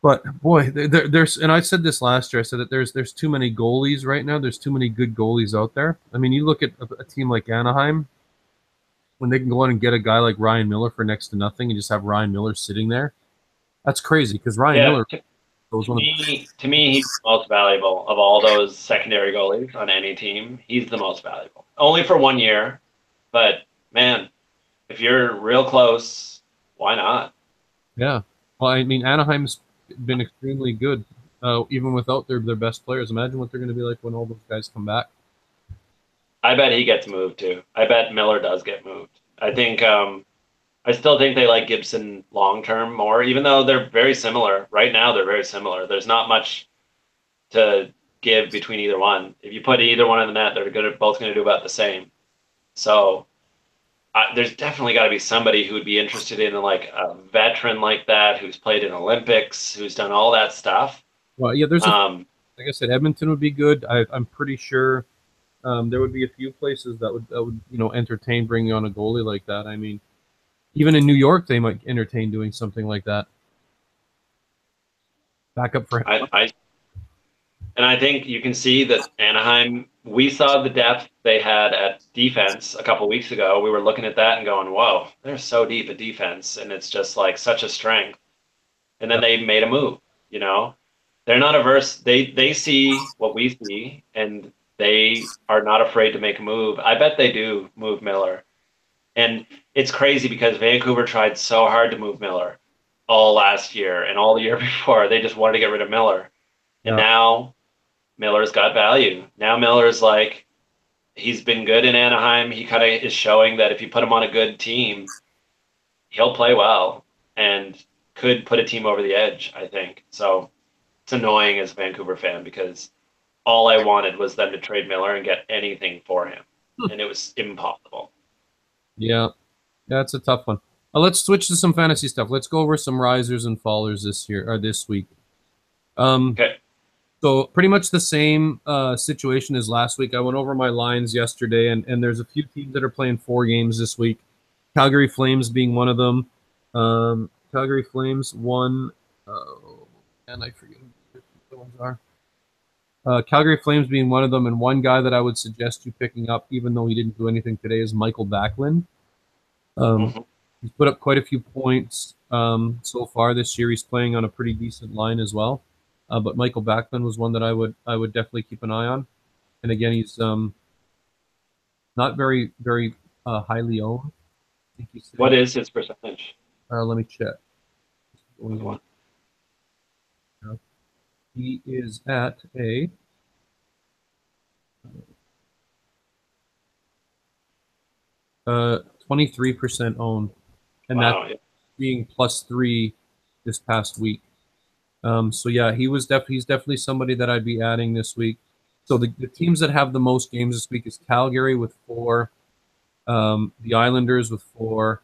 C: But boy, there's and I said this last year. I said that there's too many goalies right now. There's too many good goalies out there. I mean, you look at a team like Anaheim when they can go out and get a guy like Ryan Miller for next to nothing and just have Ryan Miller sitting there. That's crazy because Ryan
B: Yeah,
C: Miller was
B: to me, he's the most valuable of all those secondary goalies on any team. He's the most valuable. Only for 1 year, but man, if you're real close, why not?
C: Yeah. Well, I mean, Anaheim's been extremely good, even without their best players. Imagine what they're going to be like when all those guys come back.
B: I bet he gets moved too. I bet Miller does get moved. I think I still think they like Gibson long term more, even though they're very similar. Right now, they're very similar. There's not much to give between either one. If you put either one in the net, they're both going to do about the same. So there's definitely got to be somebody who would be interested in like a veteran like that, who's played in Olympics, who's done all that stuff.
C: Well, yeah, like I said, Edmonton would be good. I'm pretty sure there would be a few places that would entertain bringing on a goalie like that. I mean, even in New York, they might entertain doing something like that. Backup for him.
B: And I think you can see that Anaheim, we saw the depth they had at defense a couple weeks ago. We were looking at that and going, whoa, they're so deep at defense. And it's just like such a strength. And then they made a move, They're not averse. They see what we see, and they are not afraid to make a move. I bet they do move Miller. And it's crazy because Vancouver tried so hard to move Miller all last year and all the year before. They just wanted to get rid of Miller. And now Miller's got value. Now Miller's like, he's been good in Anaheim. He kind of is showing that if you put him on a good team, he'll play well and could put a team over the edge, I think. So it's annoying as a Vancouver fan because all I wanted was them to trade Miller and get anything for him. And it was impossible.
C: Yeah, it's a tough one. Let's switch to some fantasy stuff. Let's go over some risers and fallers this week.
B: Okay.
C: So pretty much the same situation as last week. I went over my lines yesterday, and there's a few teams that are playing 4 games this week. Calgary Flames being one of them. Calgary Flames won. And I forget who the ones are. Calgary Flames being one of them, and one guy that I would suggest you picking up, even though he didn't do anything today, is Michael Backlund. He's put up quite a few points so far this year. He's playing on a pretty decent line as well. But Michael Backlund was one that I would definitely keep an eye on. And again, he's not very highly owned. I think
B: What is his percentage?
C: Let me check. He is at a 23% owned, and
B: Wow.
C: that's being +3 this past week. So yeah, he's definitely somebody that I'd be adding this week. So the teams that have the most games this week is Calgary with 4, the Islanders with 4,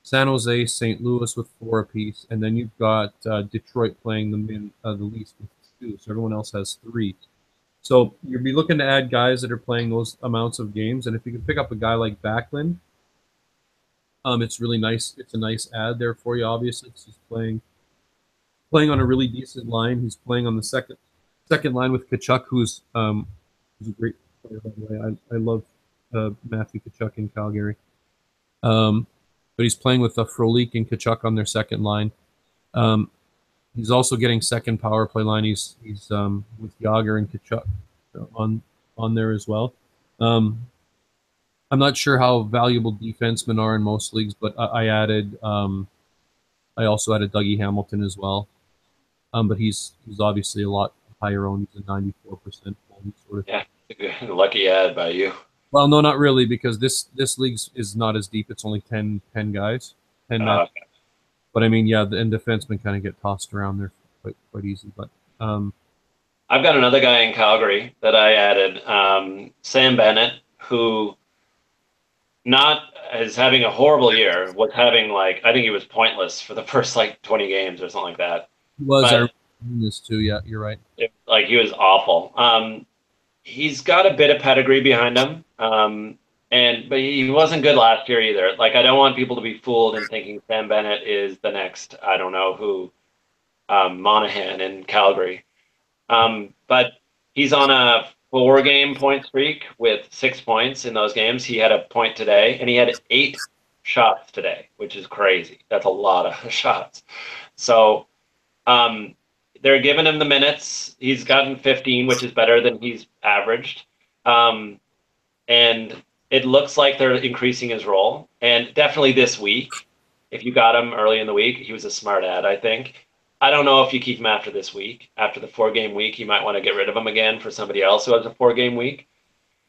C: San Jose, St. Louis with 4 apiece, and then you've got Detroit playing the least with 2. So everyone else has 3. So you'll be looking to add guys that are playing those amounts of games, and if you can pick up a guy like Backlund, it's really nice. It's a nice add there for you. Obviously, 'cause he's playing on a really decent line. He's playing on the second line with Tkachuk, who's a great player, by the way. I love Matthew Tkachuk in Calgary. But he's playing with Frolik and Tkachuk on their second line. He's also getting second power play line. He's with Yager and Tkachuk on there as well. I'm not sure how valuable defensemen are in most leagues, but I also added Dougie Hamilton as well. But he's obviously a lot higher owned. He's a 94% owned sort of.
B: Yeah, lucky ad by you.
C: Well, no, not really, because this league is not as deep. It's only 10 guys, 10 men.
B: Okay.
C: But I mean, yeah, and defensemen kind of get tossed around there quite easy. But
B: I've got another guy in Calgary that I added, Sam Bennett, who is having a horrible year. Was having I think he was pointless for the first 20 games or something like that.
C: he was
B: But-
C: I remember this too. Yeah, you're right.
B: He was awful. He's got a bit of pedigree behind him, but he wasn't good last year either. I don't want people to be fooled in thinking Sam Bennett is the next, I don't know who, Monahan in Calgary. But he's on a 4-game point streak with 6 points in those games. He had a point today, and he had 8 shots today, which is crazy. That's a lot of shots. So they're giving him the minutes. He's gotten 15, which is better than he's averaged. And it looks like they're increasing his role. And definitely this week, if you got him early in the week, he was a smart ad, I think. I don't know if you keep him after this week. After the 4-game week, you might want to get rid of him again for somebody else who has a 4-game week.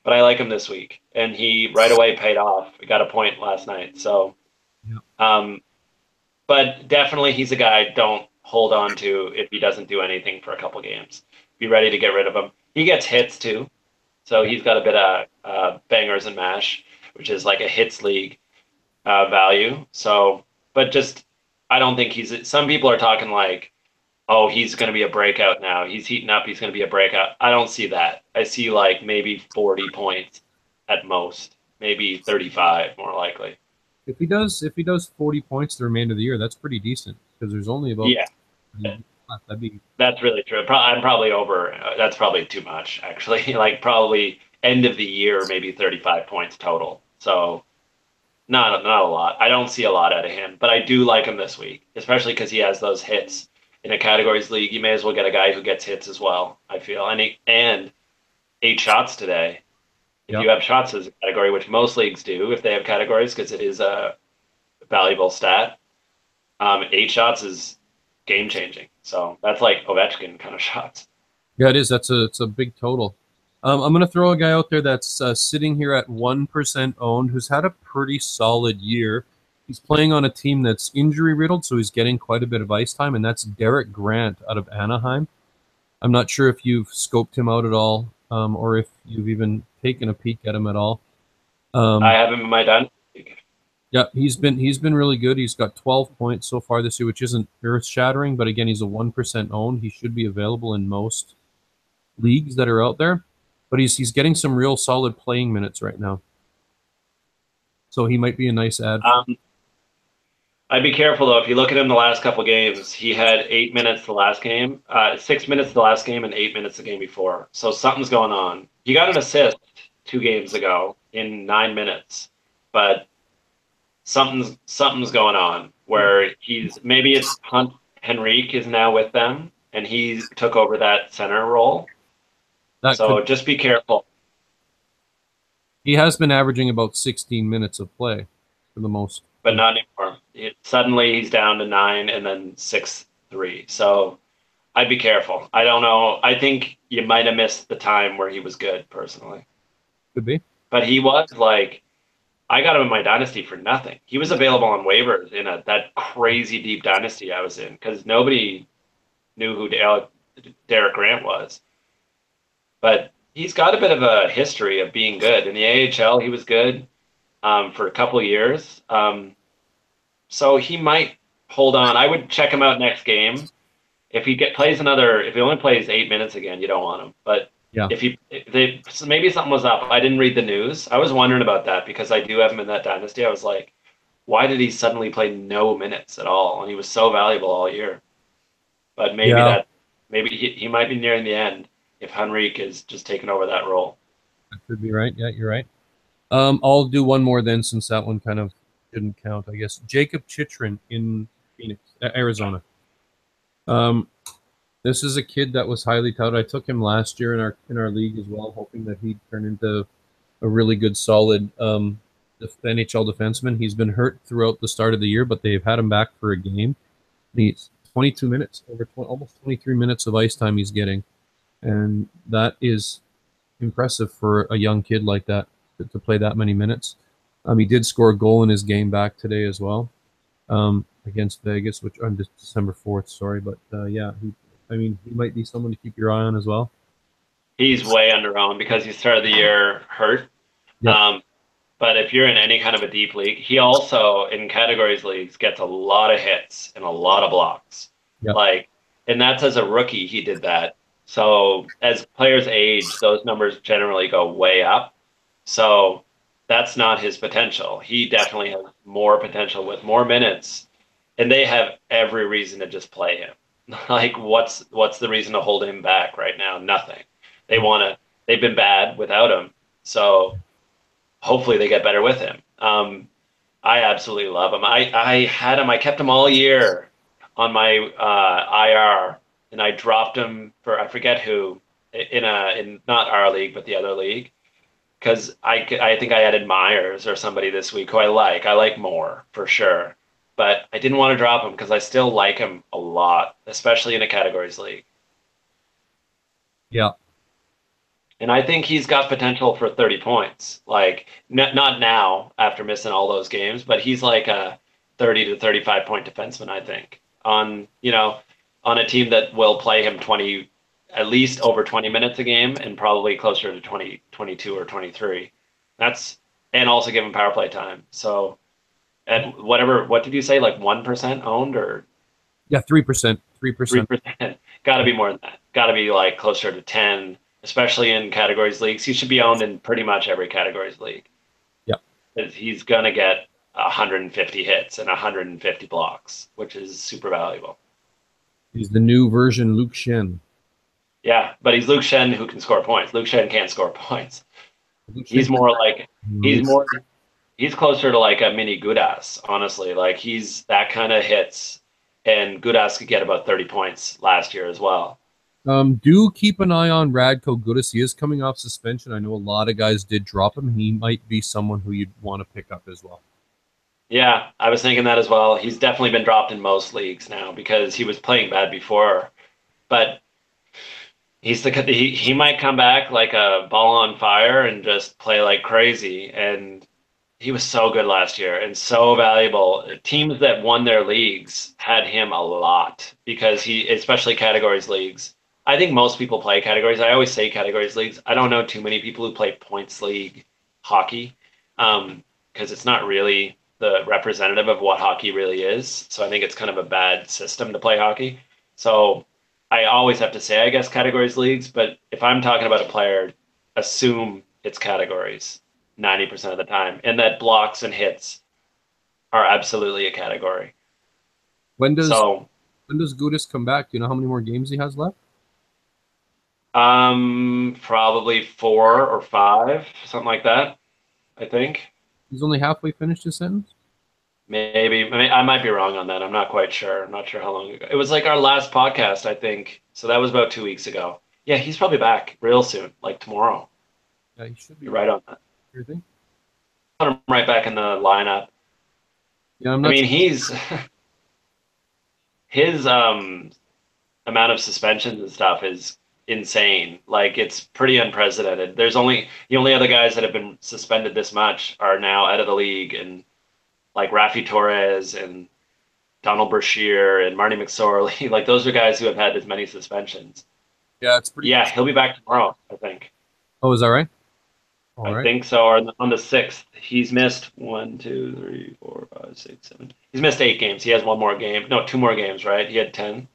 B: But I like him this week. And he right away paid off. He got a point last night. So, but definitely he's a guy don't hold on to if he doesn't do anything for a couple games. Be ready to get rid of him. He gets hits too. So he's got a bit of bangers and mash, which is like a hits league value. So, but just, I don't think some people are talking oh, he's going to be a breakout now. He's heating up. He's going to be a breakout. I don't see that. I see maybe 40 points at most, maybe 35 more likely.
C: If he does 40 points the remainder of the year, that's pretty decent because there's only about
B: That's really true. I'm probably over. That's probably too much, actually. Probably end of the year, maybe 35 points total. So not a lot. I don't see a lot out of him, but I do like him this week, especially because he has those hits. In a categories league, you may as well get a guy who gets hits as well, I feel. And 8 shots today. If you have shots as a category, which most leagues do if they have categories, because it is a valuable stat, 8 shots is game-changing. So that's like Ovechkin kind of shots.
C: Yeah, it is. It's a big total. I'm going to throw a guy out there that's sitting here at 1% owned, who's had a pretty solid year. He's playing on a team that's injury-riddled, so he's getting quite a bit of ice time, and that's Derek Grant out of Anaheim. I'm not sure if you've scoped him out at all, or if you've even taken a peek at him at all.
B: I have him in my dynasty league.
C: Yeah, he's been really good. He's got 12 points so far this year, which isn't earth-shattering, but again, he's a 1% owned. He should be available in most leagues that are out there, but he's getting some real solid playing minutes right now. So he might be a nice ad.
B: I'd be careful, though. If you look at him the last couple games, he had 8 minutes the last game, 6 minutes the last game, and 8 minutes the game before. So something's going on. He got an assist 2 games ago in 9 minutes, but something's going on where maybe it's Hunt Henrique is now with them, and he took over that center role. Just be careful.
C: He has been averaging about 16 minutes of play for the most.
B: But not anymore. Suddenly he's down to 9 and then 6-3. So I'd be careful. I don't know. I think you might have missed the time where he was good, personally.
C: Could be.
B: But he was I got him in my dynasty for nothing. He was available on waivers in that crazy deep dynasty I was in because nobody knew who Derek Grant was. But he's got a bit of a history of being good. In the AHL, he was good for a couple of years. So he might hold on. I would check him out next game. If he if he only plays 8 minutes again, you don't want him. But
C: Yeah.
B: so maybe something was up. I didn't read the news. I was wondering about that because I do have him in that dynasty. I was like, why did he suddenly play no minutes at all? And he was so valuable all year. But maybe he might be nearing the end if Henrique is just taking over that role.
C: That could be right. Yeah, you're right. I'll do one more then, since that one kind of didn't count, I guess. Jacob Chitrin in Phoenix, Arizona. This is a kid that was highly touted. I took him last year in our league as well, hoping that he'd turn into a really good, solid NHL defenseman. He's been hurt throughout the start of the year, but they've had him back for a game. He's 22 minutes, almost 23 minutes of ice time he's getting, and that is impressive for a young kid like that to play that many minutes. He did score a goal in his game back today as well, against Vegas, which on December 4th. Sorry, but yeah, he might be someone to keep your eye on as well.
B: He's way underowned because he started the year hurt.
C: Yep.
B: But if you're in any kind of a deep league, he also in categories leagues gets a lot of hits and a lot of blocks.
C: Yep.
B: And that's as a rookie he did that. So as players age, those numbers generally go way up. So that's not his potential. He definitely has more potential with more minutes, and they have every reason to just play him. What's the reason to hold him back right now? Nothing. They've been bad without him. So hopefully they get better with him. I absolutely love him. I had him. I kept him all year on my IR, and I dropped him for I forget who in not our league but the other league because I think I added Myers or somebody this week who I like. I like Moore for sure, but I didn't want to drop him because I still like him a lot, especially in a categories league.
C: Yeah.
B: And I think he's got potential for 30 points. Not now after missing all those games, but he's like a 30 to 35 point defenseman, I think, on a team that will play him at least over 20 minutes a game and probably closer to 20, 22 or 23. And also give him power play time. So at what did you say? Like 1% owned or?
C: Yeah, 3%.
B: 3%. Got to be more than that. Got to be like closer to 10. Especially in categories leagues. He should be owned in pretty much every categories league.
C: Yeah.
B: He's going to get 150 hits and 150 blocks, which is super valuable.
C: He's the new version Luke Schenn.
B: Yeah, but he's Luke Schenn who can score points. Luke Schenn can't score points. He's closer to like a mini Gudas, honestly. Like he's that kind of hits, and Gudas could get about 30 points last year as well.
C: Do keep an eye on Radko Gudas. He is coming off suspension. I know a lot of guys did drop him. He might be someone who you'd want to pick up as well.
B: Yeah, I was thinking that as well. He's definitely been dropped in most leagues now because he was playing bad before. But he might come back like a ball on fire and just play like crazy. And he was so good last year and so valuable. Teams that won their leagues had him a lot because especially categories leagues. I think most people play categories. I always say categories leagues. I don't know too many people who play points league hockey because it's not really the representative of what hockey really is. So I think it's kind of a bad system to play hockey. So I always have to say, I guess, categories leagues. But if I'm talking about a player, assume it's categories 90% of the time. And that blocks and hits are absolutely a category.
C: When does Gudas come back? Do you know how many more games he has left?
B: Probably 4 or 5, something like that. I think
C: he's only halfway finished his sentence.
B: Maybe I might be wrong on that. I'm not quite sure. I'm not sure how long ago. It was like our last podcast, I think. So that was about 2 weeks ago. Yeah, he's probably back real soon, like tomorrow.
C: Yeah, he should be.
B: You're right on that.
C: You think?
B: Put him right back in the lineup.
C: Yeah,
B: his amount of suspensions and stuff is insane. Like, it's pretty unprecedented. The only other guys that have been suspended this much are now out of the league, and like Rafi Torres and Donald Brashear and Marty McSorley. Like, those are guys who have had as many suspensions.
C: Yeah, it's pretty.
B: Yeah, he'll be back tomorrow, I think.
C: Oh, is that right?
B: I think so. Or on the 6th, he's missed 1, 2, 3, 4, 5, 6, 7. He's missed 8 games. He has 1 more game. No, 2 more games, right? He had 10.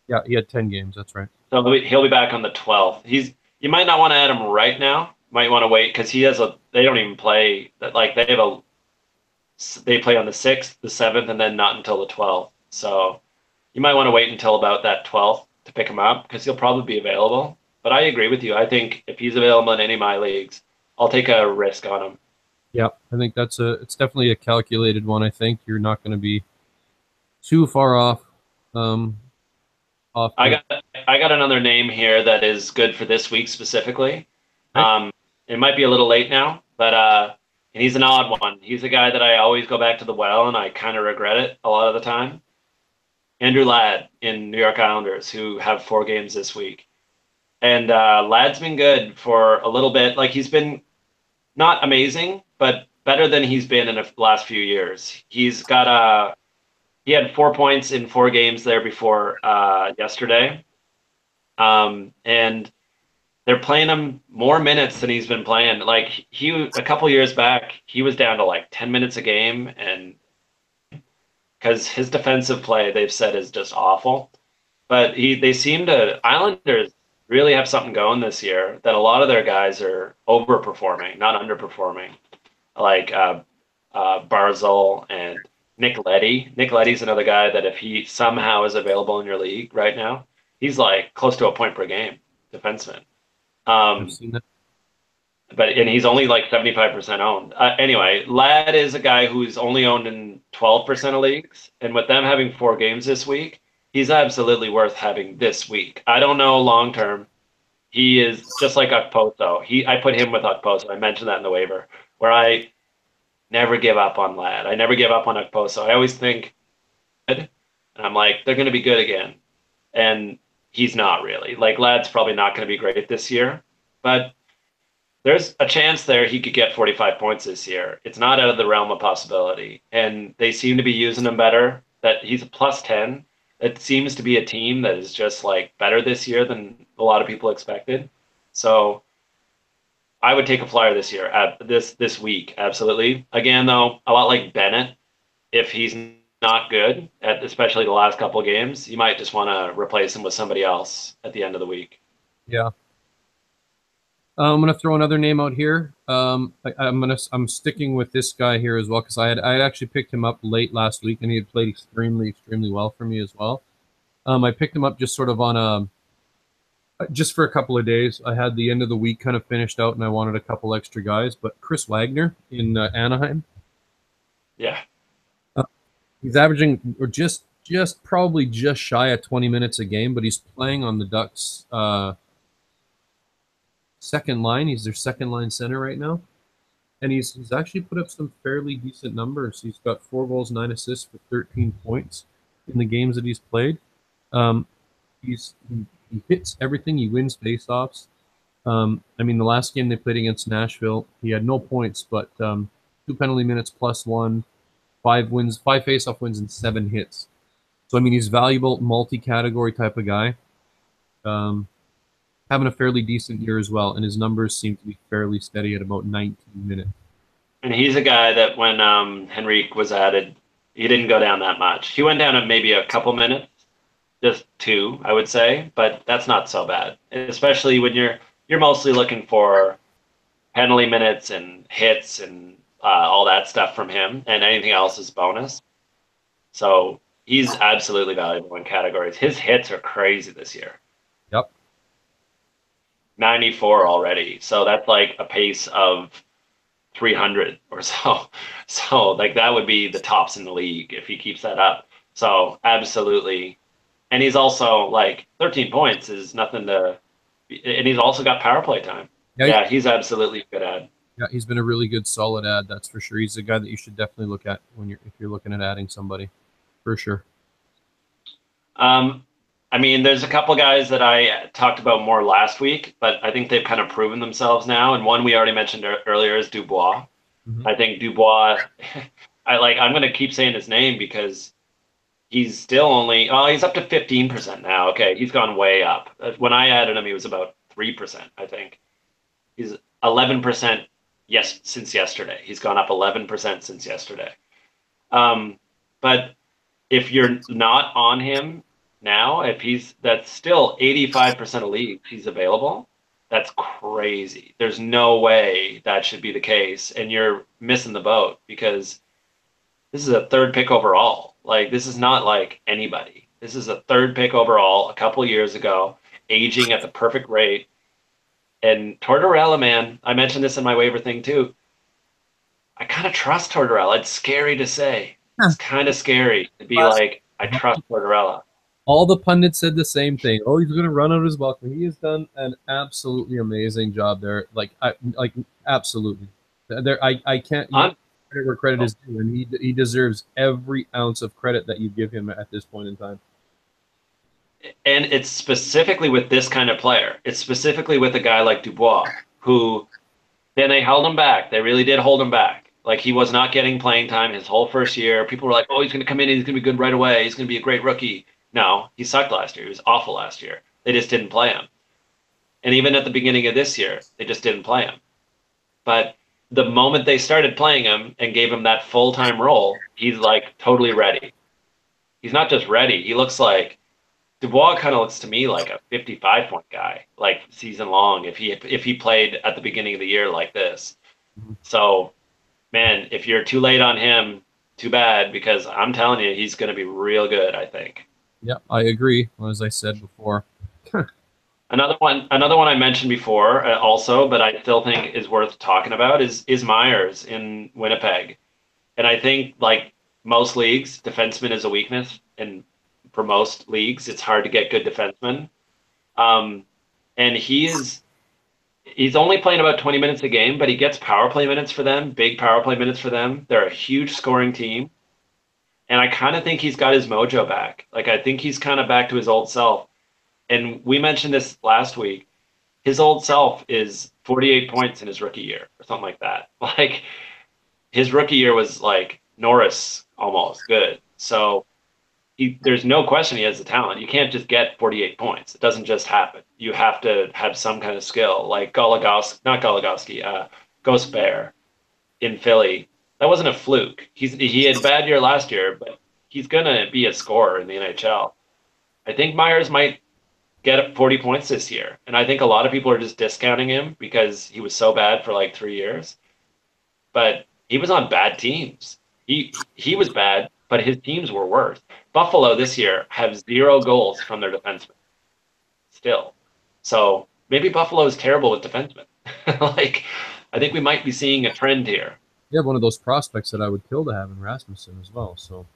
C: Yeah, he had 10 games. That's right.
B: So he'll be back on the 12th. You might not want to add him right now. Might want to wait because they don't even play that. Like, they play on the 6th, the 7th, and then not until the 12th. So you might want to wait until about that 12th to pick him up because he'll probably be available. But I agree with you. I think if he's available in any of my leagues, I'll take a risk on him.
C: Yeah, I think it's definitely a calculated one. I think you're not going to be too far off.
B: I got another name here that is good for this week specifically.
C: Okay.
B: It might be a little late now, but and he's an odd one. He's a guy that I always go back to the well, and I kind of regret it a lot of the time. Andrew Ladd in New York Islanders, who have 4 games this week. And Ladd's been good for a little bit. Like, he's been not amazing, but better than he's been in the last few years. He had 4 points in 4 games there before yesterday. And they're playing him more minutes than he's been playing. Like, a couple years back, he was down to like 10 minutes a game, and because his defensive play, they've said, is just awful. But Islanders really have something going this year that a lot of their guys are overperforming, not underperforming. Like Barzal and Nick Leddy. Nick Leddy's another guy that if he somehow is available in your league right now, he's like close to a point per game defenseman.
C: I've seen that.
B: And he's only like 75% owned. Anyway, Ladd is a guy who's only owned in 12% of leagues, and with them having 4 games this week, he's absolutely worth having this week. I don't know long term. He is just like Okposo. I put him with Okposo. I mentioned that in the waiver, where I never give up on Ladd. I never give up on Okposo. I always think good, and I'm like, they're going to be good again. And he's not really. Like, Ladd's probably not going to be great this year, but there's a chance there he could get 45 points this year. It's not out of the realm of possibility. And they seem to be using him better. That he's a plus 10. It seems to be a team that is just like better this year than a lot of people expected. So I would take a flyer this year, this week, absolutely. Again, though, a lot like Bennett, if he's not good, especially the last couple of games, you might just want to replace him with somebody else at the end of the week.
C: Yeah. I'm gonna throw another name out here. I'm sticking with this guy here as well because I had actually picked him up late last week and he had played extremely well for me as well. I picked him up just sort of on just for a couple of days. I had the end of the week kind of finished out and I wanted a couple extra guys. But Chris Wagner in Anaheim,
B: yeah,
C: he's averaging or just probably just shy of 20 minutes a game, but he's playing on the Ducks. Second line. He's their second line center right now. And he's actually put up some fairly decent numbers. He's got 4 goals, 9 assists for 13 points in the games that he's played. He hits everything. He wins faceoffs. I mean, the last game they played against Nashville, he had no points, but 2 penalty minutes plus 1, 5 wins, 5 faceoff wins, and 7 hits. So, I mean, he's valuable, multi-category type of guy. Having a fairly decent year as well, and his numbers seem to be fairly steady at about 19 minutes.
B: And he's a guy that when Henrique was added, he didn't go down that much. He went down at maybe a couple minutes, just 2, I would say, but that's not so bad, especially when you're mostly looking for penalty minutes and hits and all that stuff from him, and anything else is bonus. So he's absolutely valuable in categories. His hits are crazy this year.
C: Yep.
B: 94 already. So that's like a pace of 300 or so. So like that would be the tops in the league if he keeps that up. So absolutely. And he's also like 13 points is nothing to, and he's also got power play time. Yeah, he's absolutely a good ad.
C: Yeah, he's been a really good solid ad, that's for sure. He's a guy that you should definitely look at if you're looking at adding somebody, for sure.
B: I mean, there's a couple guys that I talked about more last week, but I think they've kind of proven themselves now. And one we already mentioned earlier is Dubois.
C: Mhm.
B: I think Dubois, I'm going to keep saying his name because he's still only, he's up to 15% now. Okay, he's gone way up. When I added him, he was about 3%, I think. He's 11% since yesterday. He's gone up 11% since yesterday. But if you're not on him now, that's still 85% of leagues he's available. That's crazy. There's no way that should be the case, and you're missing the boat because this is a third pick overall. Like, this is not like anybody. This is a third pick overall a couple years ago, aging at the perfect rate. And Tortorella, man, I mentioned this in my waiver thing too. I kind of trust Tortorella. It's scary to say. It's kind of scary to be like, I trust Tortorella.
C: All the pundits said the same thing. Oh, he's going to run out his welcome. He has done an absolutely amazing job there. Absolutely. I can't credit where credit is due, and he deserves every ounce of credit that you give him at this point in time.
B: And it's specifically with this kind of player. It's specifically with a guy like Dubois, who then they held him back. They really did hold him back. Like, he was not getting playing time his whole first year. People were like, oh, he's going to come in and he's going to be good right away. He's going to be a great rookie. No, he sucked last year. He was awful last year. They just didn't play him. And even at the beginning of this year, they just didn't play him. But the moment they started playing him and gave him that full-time role, he's like totally ready. He's not just ready. He looks like Dubois kind of looks to me like a 55-point guy, like season long, if he played at the beginning of the year like this. So, man, if you're too late on him, too bad, because I'm telling you, he's going to be real good, I think.
C: Yeah, I agree. As I said before.
B: Another one I mentioned before also, but I still think is worth talking about is Myers in Winnipeg. And I think, like most leagues, defenseman is a weakness, and for most leagues, it's hard to get good defensemen. And he's only playing about 20 minutes a game, but he gets power play minutes for them, big power play minutes for them. They're a huge scoring team. And I kind of think he's got his mojo back. Like, I think he's kind of back to his old self. And we mentioned this last week. His old self is 48 points in his rookie year or something like that. Like, his rookie year was like Norris almost good. So there's no question he has the talent. You can't just get 48 points. It doesn't just happen. You have to have some kind of skill, like Ghost Bear in Philly. That wasn't a fluke. He had a bad year last year, but he's going to be a scorer in the NHL. I think Myers might get 40 points this year, and I think a lot of people are just discounting him because he was so bad for like 3 years. But he was on bad teams. He was bad, but his teams were worse. Buffalo this year have 0 goals from their defensemen still. So maybe Buffalo is terrible with defensemen. Like, I think we might be seeing a trend here.
C: You have one of those prospects that I would kill to have in Rasmussen as well. So,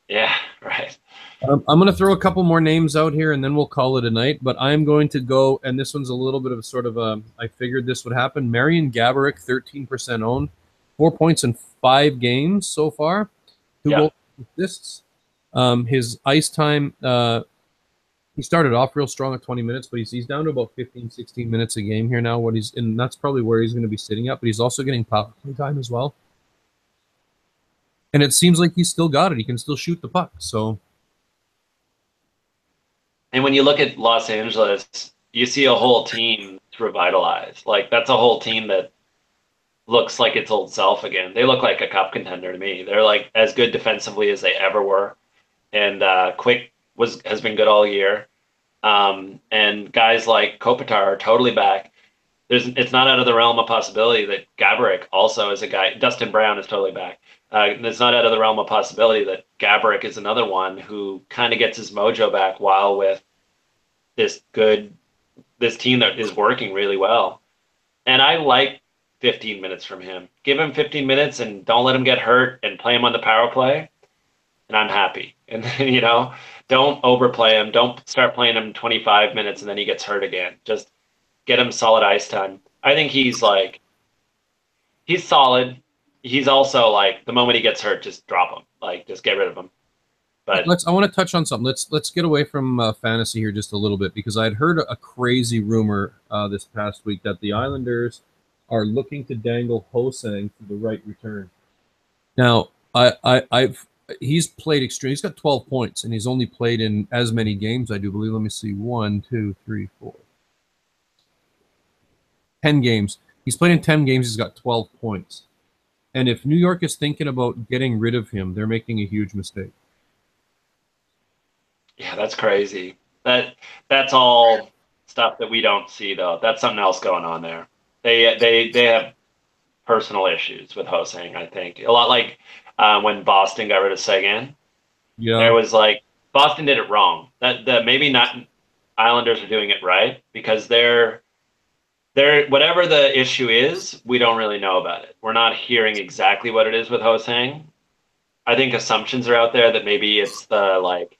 B: yeah, right.
C: I'm going to throw a couple more names out here, and then we'll call it a night. But I'm going to go, and this one's a little bit of sort of a, I figured this would happen. Marian Gaborik, 13% owned, 4 points in 5 games so far, 2 goals, assists. His ice time, he started off real strong at 20 minutes, but he's down to about 15, 16 minutes a game here now. And that's probably where he's going to be sitting at, but he's also getting power play time as well. And it seems like he's still got it. He can still shoot the puck. So,
B: and when you look at Los Angeles, you see a whole team revitalized. Like, that's a whole team that looks like its old self again. They look like a cup contender to me. They're like as good defensively as they ever were. And Quick has been good all year. And guys like Kopitar are totally back. It's not out of the realm of possibility that Gaborik also is a guy. Dustin Brown is totally back. It's not out of the realm of possibility that Gaborik is another one who kind of gets his mojo back while with this team that is working really well. And I like 15 minutes from him. Give him 15 minutes and don't let him get hurt and play him on the power play. And I'm happy. And then, don't overplay him. Don't start playing him 25 minutes and then he gets hurt again. Just get him solid ice time. I think he's solid. He's also like, the moment he gets hurt, just drop him. Like, just get rid of him. But
C: I want to touch on something. Let's get away from fantasy here just a little bit, because I'd heard a crazy rumor this past week that the Islanders are looking to dangle Hosang for the right return. Now, he's played extreme. He's got 12 points, and he's only played in as many games, I do believe. Let me see, 1, 2, 3, 4, 10 games. He's played in 10 games. He's got 12 points. And if New York is thinking about getting rid of him, they're making a huge mistake.
B: yeah, that's crazy. That's all stuff that we don't see, though. That's something else going on there. They have personal issues with Hosang, I think. A lot like when Boston got rid of Seguin.
C: Yeah.
B: There was like, Boston did it wrong. That maybe not Islanders are doing it right, because they're whatever the issue is, we don't really know about it. We're not hearing exactly what it is with Hosang. I think assumptions are out there that maybe it's the like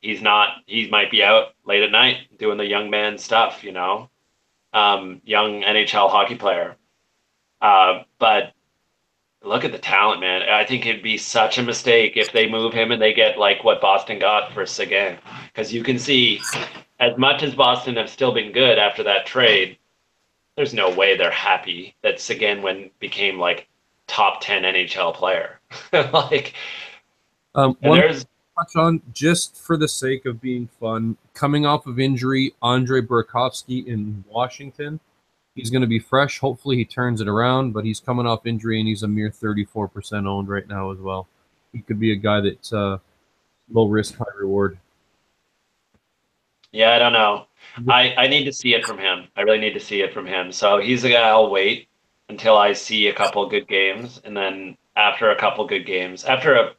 B: he might be out late at night doing the young man stuff, you know, young NHL hockey player. But look at the talent, man. I think it'd be such a mistake if they move him and they get like what Boston got for Seguin, because you can see, as much as Boston have still been good after that trade, there's no way they're happy that Seguin became like top 10 NHL player. Like,
C: one
B: there's
C: touch on, just for the sake of being fun, coming off of injury, Andre Burakovsky in Washington. He's going to be fresh. Hopefully he turns it around, but he's coming off injury and he's a mere 34% owned right now as well. He could be a guy that's low risk, high reward.
B: Yeah, I don't know. I need to see it from him. I really need to see it from him. So he's a guy I'll wait until I see a couple good games, and then after a couple good games, after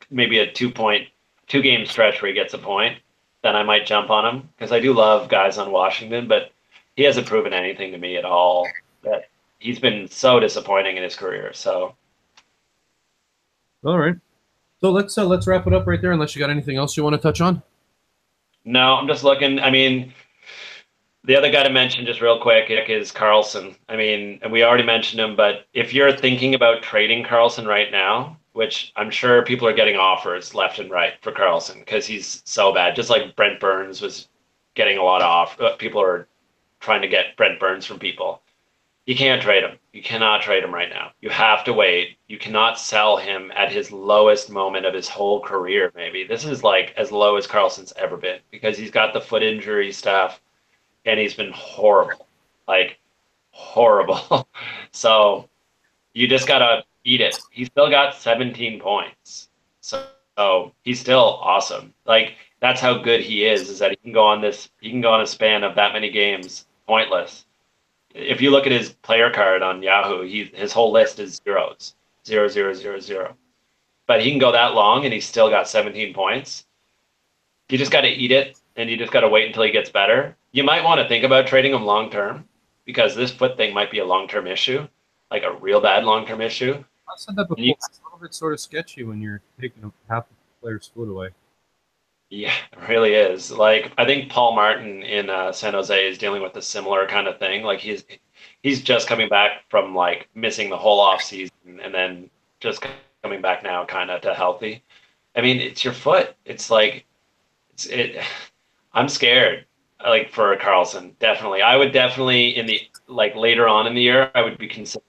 B: maybe a 2-game stretch where he gets a point, then I might jump on him, because I do love guys on Washington, but he hasn't proven anything to me at all. That he's been so disappointing in his career. So,
C: all right. So let's wrap it up right there. Unless you got anything else you want to touch on.
B: No, I'm just looking. I mean, the other guy to mention just real quick is Carlson. I mean, and we already mentioned him, but if you're thinking about trading Carlson right now, which I'm sure people are getting offers left and right for Carlson because he's so bad, just like Brent Burns was getting a lot of people are trying to get Brent Burns from people. You can't trade him. You cannot trade him right now. You have to wait. You cannot sell him at his lowest moment of his whole career, maybe. This is like as low as Carlson's ever been, because he's got the foot injury stuff and he's been horrible. Like, horrible. So you just got to eat it. He's still got 17 points. So he's still awesome. Like, that's how good he is that he can go on a span of that many games pointless. If you look at his player card on Yahoo, his whole list is zeros, 0, 0, 0, 0. But he can go that long and he's still got 17 points. You just got to eat it, and you just got to wait until he gets better. You might want to think about trading him long term, because this foot thing might be a long term issue, like a real bad long term issue.
C: I said that before. It's a little bit sort of sketchy when you're taking half the player's foot away.
B: Yeah, it really is. Like, I think Paul Martin in San Jose is dealing with a similar kind of thing. Like, he's just coming back from like missing the whole off season and then just coming back now kind of to healthy. I mean, it's your foot. It's like I'm scared, like, for Carlson. Definitely. I would definitely later on in the year, I would be considering.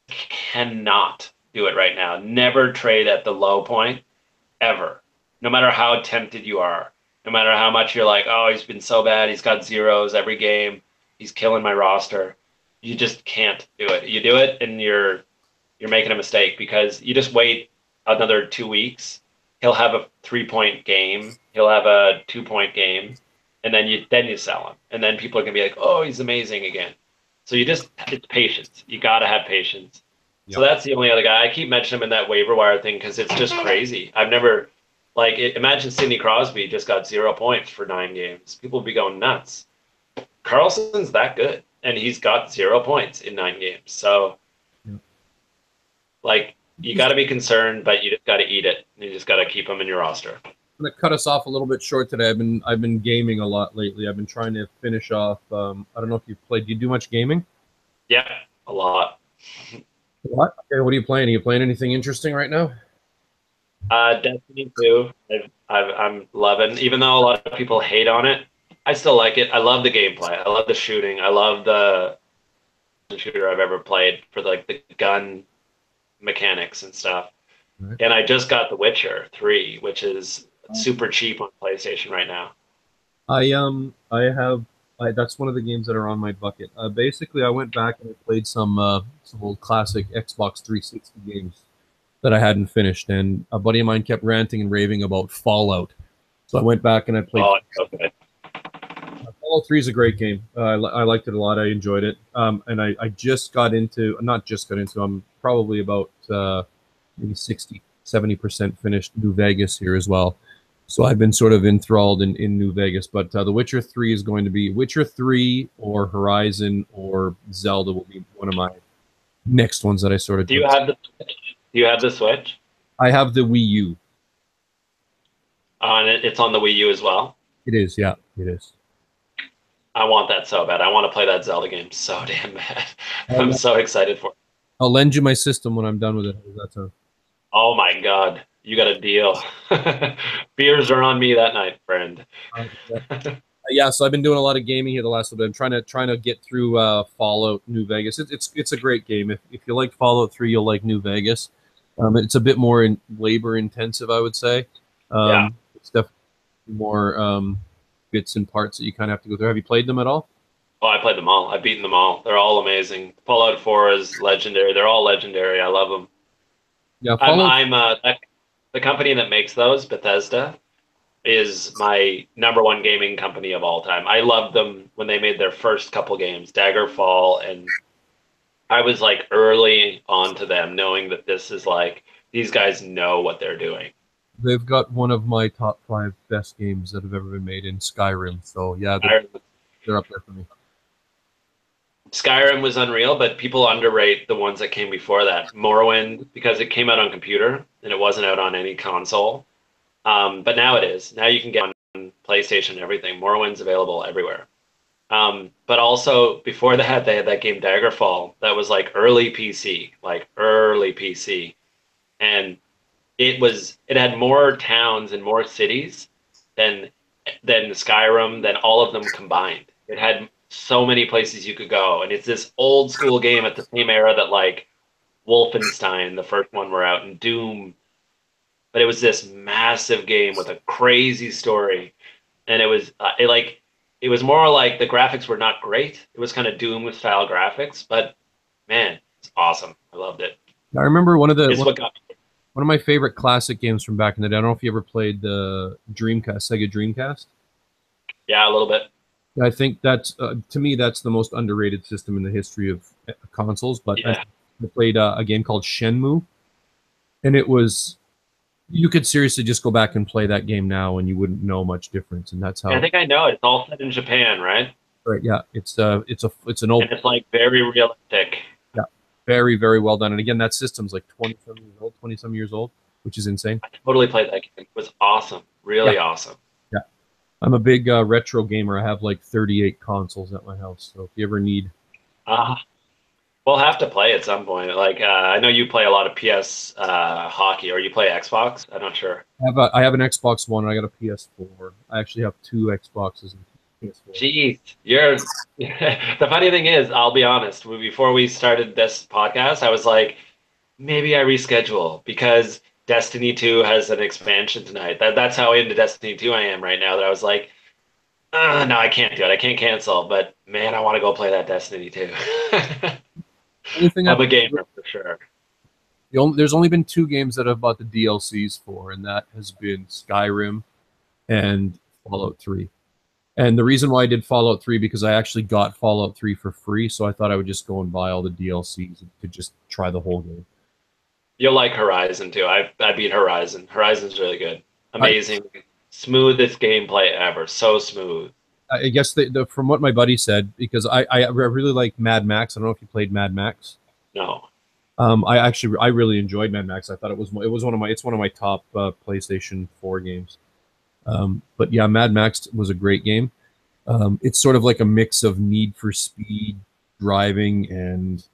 B: Cannot do it right now. Never trade at the low point ever. No matter how tempted you are, no matter how much you're like, oh, he's been so bad, he's got zeros every game, he's killing my roster. You just can't do it. You do it and you're making a mistake, because you just wait another 2 weeks. He'll have a 3-point game. He'll have a 2-point game, and then you sell him, and then people are gonna be like, oh, he's amazing again. So it's patience. You gotta have patience. Yep. So that's the only other guy. I keep mentioning him in that waiver wire thing because it's just crazy. I've never. Imagine Sidney Crosby just got 0 points for 9 games. People would be going nuts. Carlson's that good, and he's got 0 points in 9 games. So, you got to be concerned, but you just got to eat it. You just got to keep him in your roster.
C: I'm going to cut us off a little bit short today. I've been gaming a lot lately. I've been trying to finish off. I don't know if you've played. Do you do much gaming?
B: Yeah, a lot.
C: What? Okay, what are you playing? Are you playing anything interesting right now?
B: Destiny 2, I'm loving. Even though a lot of people hate on it, I still like it. I love the gameplay. I love the shooting. I love the shooter I've ever played for like the gun mechanics and stuff.
C: Right.
B: And I just got The Witcher 3, which is super cheap on PlayStation right now.
C: I have that's one of the games that are on my bucket. Basically, I went back and I played some old classic Xbox 360 games that I hadn't finished, and a buddy of mine kept ranting and raving about Fallout. So I went back and I played.
B: Oh, it's so good.
C: Fallout 3 is a great game. I liked it a lot. I enjoyed it. And I just got into, not just got into, I'm probably about maybe 60, 70% finished New Vegas here as well. So I've been sort of enthralled in New Vegas. But The Witcher 3 is going to be Witcher 3 or Horizon or Zelda will be one of my next ones that I sort of
B: Do you have the Switch? Do you have the Switch?
C: I have the Wii U.
B: And it's on the Wii U as well.
C: It is, yeah, it is.
B: I want that so bad. I want to play that Zelda game so damn bad. I'm so excited for it.
C: I'll lend you my system when I'm done with it. How does that sound?
B: Oh my God. You got a deal. Beers are on me that night, friend.
C: Yeah, so I've been doing a lot of gaming here the last little bit. I'm trying to get through Fallout New Vegas. It's a great game. If you like Fallout 3, you'll like New Vegas. It's a bit more labor intensive, I would say.
B: Yeah.
C: It's definitely more bits and parts that you kind of have to go through. Have you played them at all?
B: Oh, I played them all. I've beaten them all. They're all amazing. Fallout 4 is legendary. They're all legendary. I love them.
C: Yeah, Fallout.
B: The company that makes those, Bethesda, is my number one gaming company of all time. I loved them when they made their first couple games, Daggerfall, and I was like early on to them, knowing that this is like these guys know what they're doing.
C: They've got one of my top 5 best games that have ever been made in Skyrim. So yeah, they're up there for me.
B: Skyrim was unreal, but people underrate the ones that came before that. Morrowind, because it came out on computer and it wasn't out on any console. But now it is. Now you can get on PlayStation and everything. Morrowind's available everywhere. But also before that, they had that game Daggerfall that was like early PC, and it had more towns and more cities than Skyrim, than all of them combined. It had so many places you could go, and it's this old school game at the same era that like Wolfenstein, the first one, were out, and Doom. But it was this massive game with a crazy story, and it was more like the graphics were not great. It was kind of Doom style graphics, but man, it's awesome. I loved it.
C: I remember one of my favorite classic games from back in the day. I don't know if you ever played the Sega Dreamcast.
B: Yeah, a little bit.
C: I think that's to me that's the most underrated system in the history of consoles. But
B: Yeah.
C: I played a game called Shenmue, and you could seriously just go back and play that game now, and you wouldn't know much difference. And that's how.
B: I think I know it. It's all set in Japan, right?
C: Right. Yeah. It's an old.
B: And it's like very realistic.
C: Yeah. Very, very well done. And again, that system's like 20 some years old, which is insane.
B: I totally played that game. It was awesome. Really awesome.
C: Yeah. I'm a big retro gamer. I have like 38 consoles at my house. So if you ever need.
B: We'll have to play at some point. Like I know you play a lot of PS hockey, or you play Xbox. I'm not sure.
C: I have an Xbox One, and I got a PS4. I actually have 2 Xboxes and PS4.
B: Jeez, the funny thing is, I'll be honest. Before we started this podcast, I was like, maybe I reschedule because Destiny 2 has an expansion tonight. That's how into Destiny 2 I am right now. That I was like, no, I can't do it. I can't cancel. But man, I want to go play that Destiny 2. I'm a gamer for sure.
C: There's only been 2 games that I've bought the DLCs for, and that has been Skyrim and Fallout 3. And the reason why I did Fallout 3 because I actually got Fallout 3 for free, so I thought I would just go and buy all the DLCs to just try the whole game.
B: You'll like Horizon too. I beat Horizon. Horizon's really good. Amazing. Smoothest gameplay ever. So smooth.
C: I guess from what my buddy said, because I really like Mad Max. I don't know if you played Mad Max.
B: No.
C: I really enjoyed Mad Max. I thought it's one of my top PlayStation 4 games. But yeah, Mad Max was a great game. It's sort of like a mix of Need for Speed driving and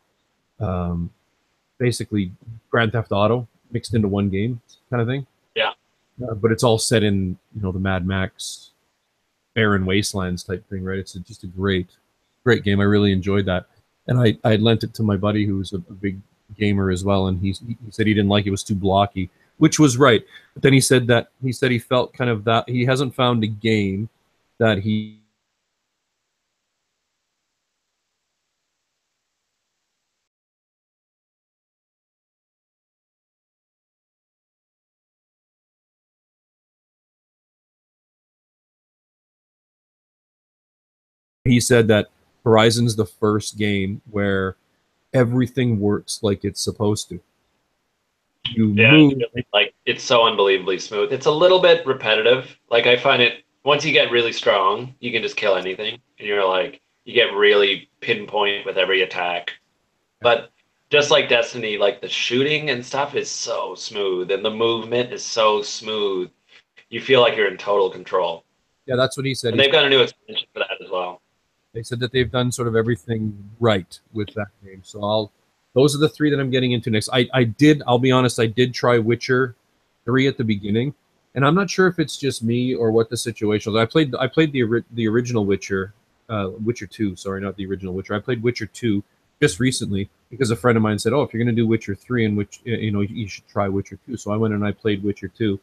C: basically Grand Theft Auto mixed into one game kind of thing. but it's all set in the Mad Max barren wastelands type thing, right? It's just a great game. I really enjoyed that, and I lent it to my buddy who's a big gamer as well, and he said he didn't like it was too blocky, which was right. But then he said he felt kind of that he hasn't found a game that he said that Horizon's the first game where everything works like it's supposed to. You move.
B: Like it's so unbelievably smooth. It's a little bit repetitive. Like I find it once you get really strong, you can just kill anything, and you're like you get really pinpoint with every attack. But just like Destiny, like the shooting and stuff is so smooth, and the movement is so smooth. You feel like you're in total control.
C: Yeah, that's what he said.
B: And they've got a new expansion for that as well.
C: They said that they've done sort of everything right with that game. So those are the 3 that I'm getting into next. I'll be honest, I did try Witcher 3 at the beginning, and I'm not sure if it's just me or what the situation was. I played the original Witcher, Witcher 2. Sorry, not the original Witcher. I played Witcher 2 just recently because a friend of mine said, "Oh, if you're going to do Witcher 3, and you should try Witcher 2." So I went and I played Witcher 2,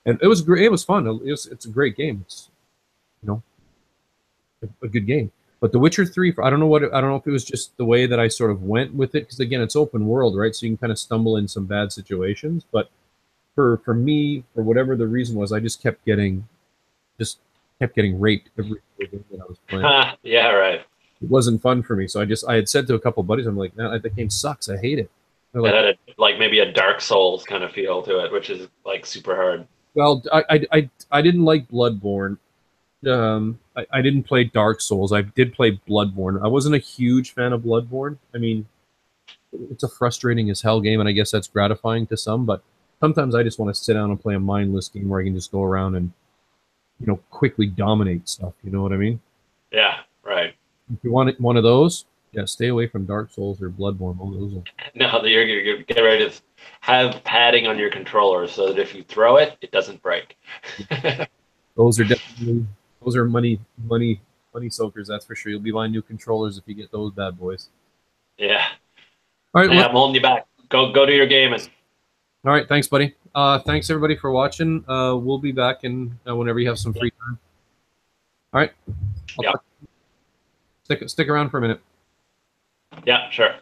C: and it was great. It was fun. It's a great game. It's a good game. But The Witcher 3, I don't know if it was just the way that I sort of went with it, because again, it's open world, right? So you can kind of stumble in some bad situations. But for me, for whatever the reason was, I just kept getting raped every game that I was playing.
B: Yeah, right.
C: It wasn't fun for me. So I had said to a couple of buddies, I'm like, man, that game sucks. I hate it.
B: It had like maybe a Dark Souls kind of feel to it, which is like super hard.
C: Well, I didn't like Bloodborne. I didn't play Dark Souls. I did play Bloodborne. I wasn't a huge fan of Bloodborne. I mean, it's a frustrating as hell game, and I guess that's gratifying to some, but sometimes I just want to sit down and play a mindless game where I can just go around and, quickly dominate stuff. You know what I mean?
B: Yeah, right.
C: If you want one of those, yeah, stay away from Dark Souls or Bloodborne.
B: No, you're get ready to have padding on your controller so that if you throw it, it doesn't break.
C: Those are money soakers, that's for sure. You'll be buying new controllers if you get those bad boys.
B: Yeah.
C: All right.
B: I'm holding you back. Go do your gaming.
C: All right. Thanks, buddy. Thanks everybody for watching. We'll be back whenever you have some free time. All right. Stick around for a minute.
B: Yeah, sure.